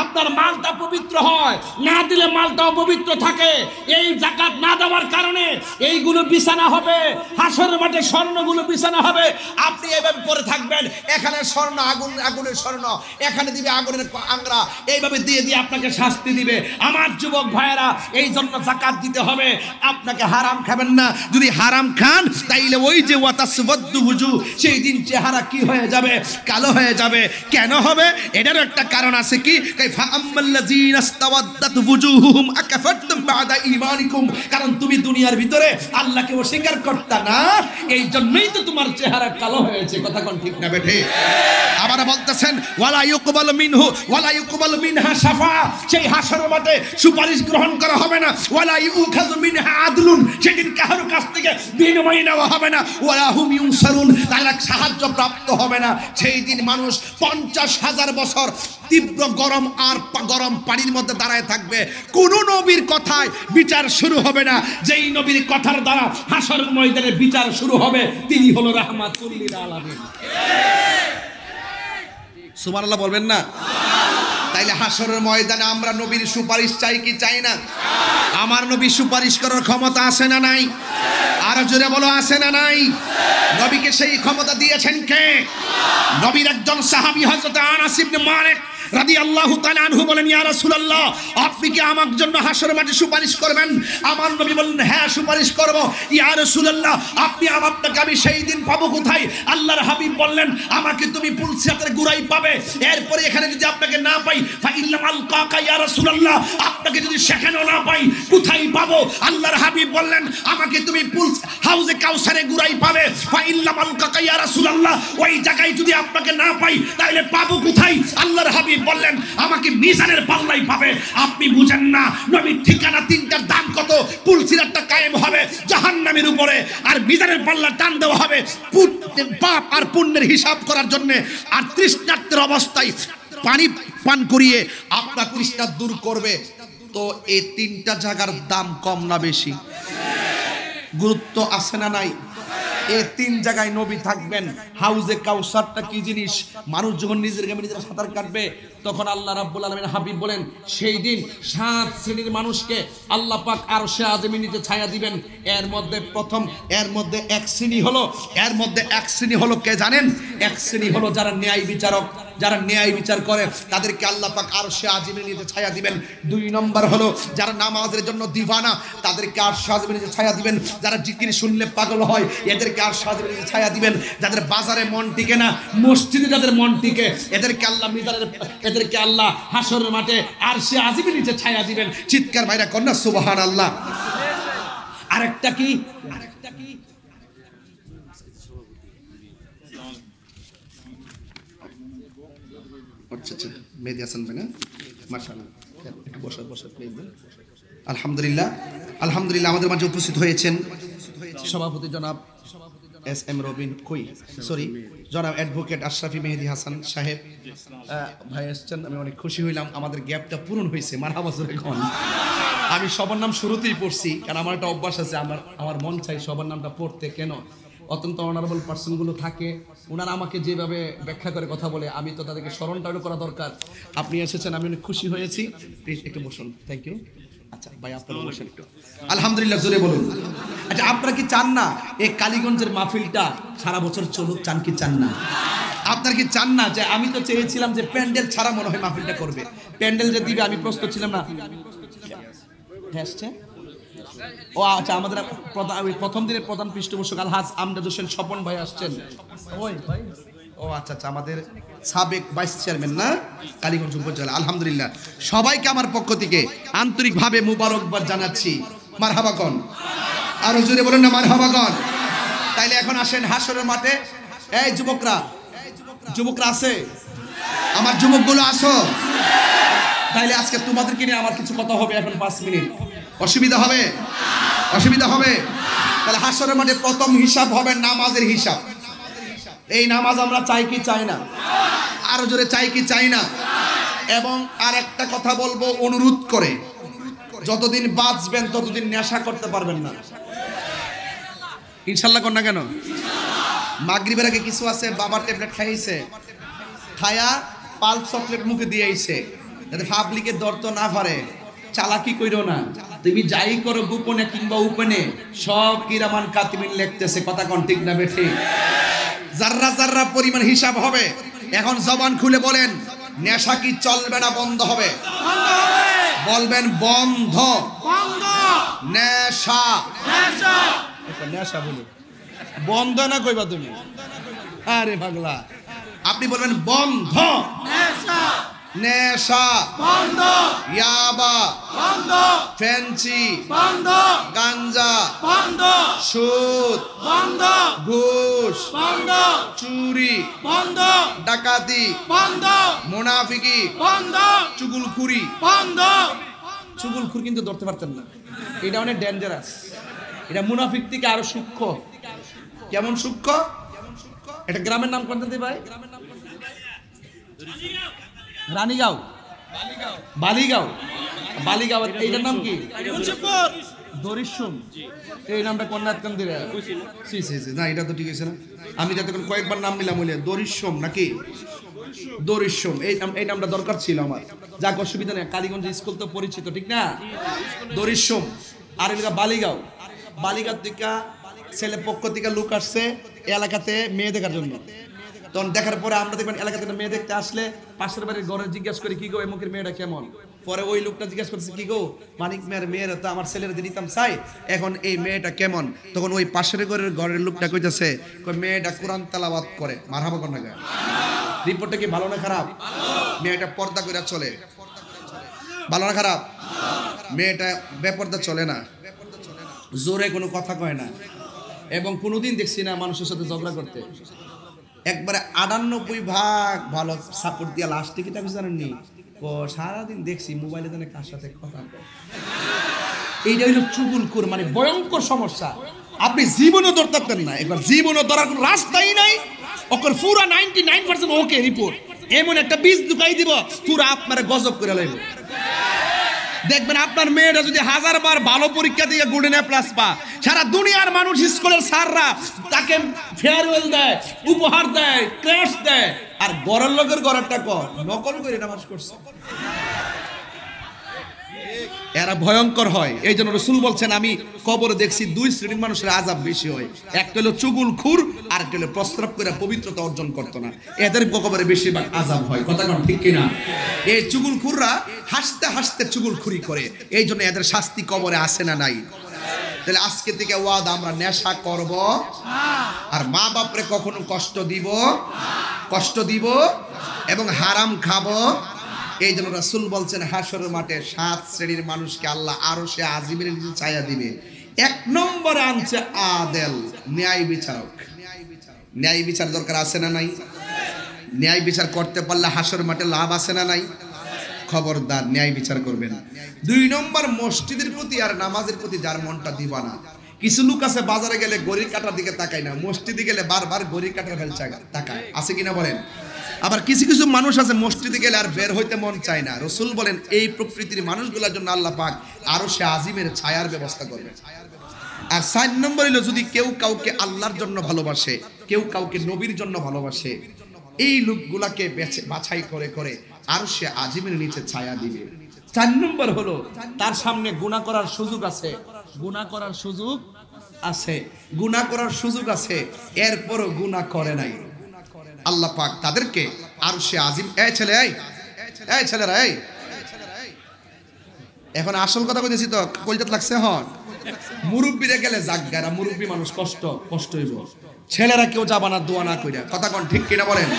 আপনার মালটা পবিত্র হয়, না দিলে মালটা অপবিত্র থাকে। এই যাকাত না দেওয়ার কারণে এইগুলো বিছানা হবে, হাসরের মাঠে স্বর্ণগুলো বিছানা হবে। আপনি এইভাবে পরে থাকবেন, এখানে স্বর্ণ আগুনের স্বর্ণ, এখানে দিবে আগুনের আংরা, এইভাবে দিয়ে দিয়ে আপনাকে শাস্তি দিবে। আমার যুবক ভাইয়েরা, এই জন্য যাকাত দিতে হবে। আপনাকে হারাম খাবেন না, যদি হারাম খান তাইলে ওই যে ওয়াতাসওয়াদু বুজু, সেই দিন চেহারা কি হয়ে যাবে? কালো হয়ে যাবে। কেন হবে? এটারও একটা কারণ আছে। কি? কাইফা আম্মাল্লাযীনা ইসতাওয়াদ্দাত ওয়ুজুহুম আকাফারতুম বা'দা ঈমানিকুম, কারণ তুমি দুনিয়ার ভিতরে আল্লাহকে অস্বীকার করতা না, এই জন্যই তো তোমার চেহারা কালো হয়েছে, কথা কোন ঠিক না বেঠে? আবার বলতেছেন ওয়ালা ইউকবালু মিনহু ওয়ালা ইউকবালু মিনহা শাফা, সেই হাসরের মাঠে সুপারিশ গ্রহণ করা হবে না। ওয়ালা ইউখাযু মিনহা আদলুন, সেদিন কারো কাছ থেকে বিনিময় নেওয়া হবে না। ওয়ালা হুম ইউনসারুন, তারা সাহায্য প্রাপ্ত হবে না। সেই দিন মানুষ 50,000 বছর তীব্র গরম আর গরম পানির মধ্যে দাঁড়ায় থাকবে। কোন নবীর কথায় বিচার শুরু হবে না। যেই নবীর কথার দ্বারা হাসরের ময়দানে বিচার শুরু হবে, তিনি হলো রাহমাতুল লিল আলামিন। সুবহানাল্লাহ বলবেন না? তাইলে হাসরের ময়দানে আমরা নবীর সুপারিশ চাই কি চাই না? আমার নবী সুপারিশ করার ক্ষমতা আছে না নাই? আর জোরে বলো, আছে না নাই? নবীকে সেই ক্ষমতা দিয়েছেন কে? নবীর একজন সাহাবী হযরত আনাস ইবনে মালিক রাদিয়াল্লাহু তাআলা আনহু বলেন, ইয়া রাসূলুল্লাহ, আপনি কি আমার জন্য হাসরের মাঠে সুপারিশ করবেন? আমার নবী বললেন, হ্যাঁ সুপারিশ করব। ইয়া রাসূলুল্লাহ, আপনি আপনাকে আমি সেই দিন পাবো কোথায়? আল্লাহর হাবিব বললেন, আমাকে তুমি পুলসিরাতের গুড়াই পাবে। এরপরে এখানে যদি আপনাকে না পাই, ফা ইল্লাম আলকাকা ইয়া রাসূলুল্লাহ, আপনাকে যদি সেখানেও না পাই, কোথায় পাবো? আল্লাহর হাবিব বললেন, আমাকে তুমি হাউজে কাউসারে গুড়াই পাবে। ফা ইল্লাম আলকাকা ইয়া রাসূলুল্লাহ, ওই জায়গায় যদি আপনাকে না পাই, তাহলে পাবো কোথায়? আল্লাহর হাবিব বললেন, আমাকে মিজানের পাল্লাই পাবে। আপনি বুঝেন না, নবীর ঠিকানা তিনটার দাম কত? পুলসিরাতটা কায়েম হবে জাহান্নামের উপরে, আর মিজানের পাল্লা টান দেওয়া হবে পাপ আর পুণ্যের হিসাব করার জন্য। আর তৃষ্ণার্তের অবস্থায় পানি পান করিয়ে আপনার তৃষ্ণা দূর করবে। তো এই তিনটা জায়গার দাম কম না বেশি? গুরুত্ব আছে না নাই? এই তিন জায়গায় নবী থাকবেন। হাউজে কাউসারটা কি জিনিস? মানুষ যখন নিজের গ্রামে নিজেরা সাঁতার কাটবে তখন আল্লাহ রাব্বুল আলামিন হাবিব বলেন সেই দিন 7 শ্রেণীর মানুষকে আল্লাহ পাক আরশে আযমের নিচে ছায়া দিবেন। এর মধ্যে এক শ্রেণী হলো কে জানেন? এক শ্রেণী হলো যারা ন্যায় বিচারক, যারা ন্যায় বিচার করে, তাদেরকে আল্লাহ পাক আরশে আযমের নিচে ছায়া দিবেন। 2 নম্বর হলো যারা নামাজের জন্য দিওয়ানা, তাদেরকে আরশে আযমের নিচে ছায়া দিবেন। যারা জিকির শুনলে পাগল হয়, এদেরকে আরশে আযমের নিচে ছায়া দিবেন। যাদের বাজারে মন টিকে না, মসজিদে যাদের মন টিকে, এদেরকে আল্লাহ হাসরের মাঠে আরশে আযমের নিচে ছায়া দিবেন। চিৎকার বাইরা কন্যা সুবহানাল্লাহ। আরেকটা কি? আচ্ছা মেহেদী হাসান ভাই না, মাশাআল্লাহ, একটু বসার প্লিজ। আলহামদুলিল্লাহ আমাদের মাঝে উপস্থিত হয়েছেন সভাপতি জনাব এস.এম. রবিন জনাব অ্যাডভোকেট আশরাফি মেহেদী হাসান সাহেব ভাই এসছেন। আমি অনেক খুশি হইলাম, আমাদের গ্যাপটা পূরণ হয়েছে। মারহাবা জোরে কোন। আমি সবার নাম শুরুতেই পড়ছি, কারণ আমার একটা অভ্যাস আছে, আমার মন চাই সবার নামটা পড়তে। কেন? অত্যন্ত অনারেবল পার্সনগুলো থাকে, ওনারা আমাকে যেভাবে ব্যাখ্যা করে কথা বলে, আমি তো তাদেরকে স্মরণটাও করা দরকার। আপনি এসেছেন, আমি অনেক খুশি হয়েছি। প্লিজ একটু বসুন। Thank you. আচ্ছা ভাই, আপনারা বসেন একটু। আলহামদুলিল্লাহ, জোরে বলুন। আচ্ছা, আপনারা কি চান না এই কালীগঞ্জের মাহফিলটা সারা বছর চলুক? চান কি চান না? আপনারা কি চান না? যে আমি তো চেয়েছিলাম যে প্যান্ডেল ছাড়া মনে হয় মাহফিলটা করবে, প্যান্ডেল যে দিবে আমি প্রস্তুত ছিলাম না। ও আচ্ছা, আমাদের প্রথম দিনের প্রধান পৃষ্ঠপোষক আলহাজ আমজাদ হোসেন স্বপন ভাই আসছেন। ও আচ্ছা, আমাদের সাবেক ভাইস চেয়ারম্যান না কালীগঞ্জ উপজেলা। আলহামদুলিল্লাহ, সবাইকে আমার পক্ষ থেকে আন্তরিকভাবে মুবারকবাদ জানাচ্ছি। মারহাবা কোন, আর হুজুরে বলেন না মারহাবা কোন। তাইলে এখন আসেন হাসরের মাঠে। এই যুবকরা আছে, আমার যুবকগুলো আসো। তাইলে আজকে তোমাদেরকে নিয়ে আমার কিছু কথা হবে এখন 5 মিনিট। অসুবিধা হবে? তাহলে হাসরের মাঠে প্রথম হিসাব হবে নামাজের হিসাব। এই নামাজ আমরা চাই কি চাই না? আরো জোরে চাই কি চাই না? এবং আর একটা কথা বলবো, অনুরোধ করে, যতদিন বাঁচবেন ততদিন নেশা করতে পারবেন না। ইনশাল্লাহ কর না কেন? মাগরিবের আগে কিছু আছে বাবার ট্যাবলেট খায়া পাল চকলেট মুখে দিয়ে আইছে, যাতে পাবলিকে দর্দ না পারে। চালাকি কইরো না, তুমি যাই করো গোপনে কিংবা উপেনে, সব কিরামান কাতিমিন লিখতেছে। কথা কোন ঠিক না বেঠি? জাররা পরিমাণ হিসাব হবে। এখন জবান খুলে বলেন, নেশা কি চলবে না বন্ধ হবে? বলবেন বন্ধ। নেশা বলুন, বন্ধ না কইবা তুমি? আরে পাগলা, আপনি বলবেন বন্ধ। নেশা বন্ধ, ইয়াবা বন্ধ, ফেন্সি বন্ধ, গাঞ্জা বন্ধ, সুদ বন্ধ, ঘুষ বন্ধ, চুরি বন্ধ, ডাকাতি বন্ধ, মুনাফিকি বন্ধ, চুগলখুরি বন্ধ। চুগলখুর কিন্তু ধরতে পারতেন না, এটা অনেক ডেঞ্জারাস। এটা মুনাফিক থেকে আরো সূক্ষ্ম। কেমন সূক্ষ্ম? এটা গ্রামের নাম কোনটা ভাই? রানীগাঁও, বালিগাঁও। এইটার নাম কি? দরিসুম। এই নামটা কন্যাত কান্দিরা। না, এটা তো ঠিক আছে না? আমি যাতে কয়েকবার নাম নিলাম বলে দরিসুম নাকি দরিসুম, এই নামটা দরকার ছিল আমার। যাক, অসুবিধা নেই, কালীগঞ্জ স্কুল তো পরিচিত, ঠিক না? দরিসুম। আর এটা বালিগাঁও থেকে ছেলে পক্ষ থেকে লোক আসছে এলাকাতে মেয়ে দেখার জন্য। তখন দেখার পরে আমরা দেখবেন এলাকাতে মেয়ে দেখতে আসলে পাশের বাড়ির ঘরে জিজ্ঞাসা করি, কি গো এমুকের মেয়েটা কেমন? পরে ওই লোকটা জিজ্ঞাসা করছে, কি গো মানিক মেয়ের তো আমার ছেলের দিতাম চাই, এখন এই মেয়েটা কেমন? তখন ওই পাশের ঘরের লোকটা কইতেছে, মেয়েটা কোরআন তেলাওয়াত করে। মারহাবা কোন না? রিপোর্টটা কি ভালো না খারাপ? মেয়েটা পর্দা করে চলে। ভালো না খারাপ? মেয়েটা বেপর্দা চলে না, জোরে কোনো কথা কয় না, এবং কোনোদিন দেখছি না মানুষের সাথে ঝগড়া করতে। একবারে 98% ভালো সাপোর্ট দিয়া লাস্টে কি আপনি জানেননি? সারাদিন দেখছি মোবাইলে জানে কার সাথে কথা কয়। এইটা হইল চুগলখোর, মানে ভয়ঙ্কর সমস্যা। আপনি জীবনও ধরতে পারতেন না, একবার জীবনও ধরার কোনো রাস্তাই নাই। ওকে পুরা 99% ওকে রিপোর্ট, এমন একটা বীজ ঢুকাই দিব পুরো আপনার গজব করে লইব। দেখবেন আপনার মেয়েটা যদি 1000 বার ভালো পরীক্ষা দিয়ে গোল্ডেন এ প্লাস পা, সারা দুনিয়ার মানুষ স্কুলের স্যাররা তাকে ফেয়ারওয়েল দেয়, উপহার দেয়, ক্র্যাশ দেয়, আর গড়ের লোকের গড়েরটা নকল করে নামাজ করছে। এরা ভয়ঙ্কর হয়। এই জন্য রাসূল বলছেন, আমি কবরে দেখছি 2 শ্রেণীর মানুষের আযাব বেশি হয়। একটা হলো চুগলখুর, আর একটা হলো প্রস্রাব করে পবিত্রতা অর্জন করতো না। এদের কবরে বেশিরভাগ আযাব হয়। কথা কোন ঠিক কিনা? এই চুগলখুররা হাসতে হাসতে চুগলখুরি করে, এই জন্য এদের শাস্তি কবরে আসে না নাই। তাহলে আজকে থেকে ওয়াদা, আমরা নেশা করব আর মা বাপরে কখনো কষ্ট দিব এবং হারাম খাবো। এই জন্য রাসূল বলছেন, হাসরের মাঠে 7 শ্রেণীর মানুষকে আল্লাহ আরশে আজিমের নিচে ছায়া দিবে। 1 নম্বরে আনছে আদেল, ন্যায় বিচারক। ন্যায় বিচার দরকার আছে না নাই? ন্যায় বিচার করতে পারলে হাসরের মাঠে লাভ আছে না নাই? খবরদার ন্যায় বিচার করবেন। 2 নম্বর, মসজিদের প্রতি আর নামাজের প্রতি যার মনটা দিবানা। কিছু লোক আছে বাজারে গেলে ঘড়ির কাঁটার দিকে তাকায় না, মসজিদে গেলে বারবার ঘড়ির কাঁটার ফেল তাকায়, আছে কিনা বলেন? আবার কিছু কিছু মানুষ আছে মসজিদে গেলে আর বের হইতে মন চায় না। রাসূল বলেন, এই প্রকৃতির মানুষগুলোর জন্য আল্লাহ পাক আরশে আজিমের ছায়ার ব্যবস্থা করবেন। আর 4 নম্বর হলো, যদি কেউ কাউকে আল্লাহর জন্য ভালোবাসে, কেউ কাউকে নবীর জন্য ভালোবাসে, এই লোকগুলাকে বাছাই করে করে আরশে আজিমের নিচে ছায়া দিবে। 4 নম্বর হলো, তার সামনে গুনাহ করার সুযোগ আছে, গুনাহ করার সুযোগ আছে, এরপরও গুনাহ করে নাই। আল্লাহ পাক তাদেরকে আরশে আজিম। এই ছেলেরা, এখন আসল কথা কইতেছি তো, কলজাত লাগছে। মুরব্বিরে গেলে জাগগারা, মুরব্বি মানুষ কষ্ট হইব। ছেলেরা কেউ যাবা না দোয়া না কইরা। কথা কোন ঠিক কিনা বলেন?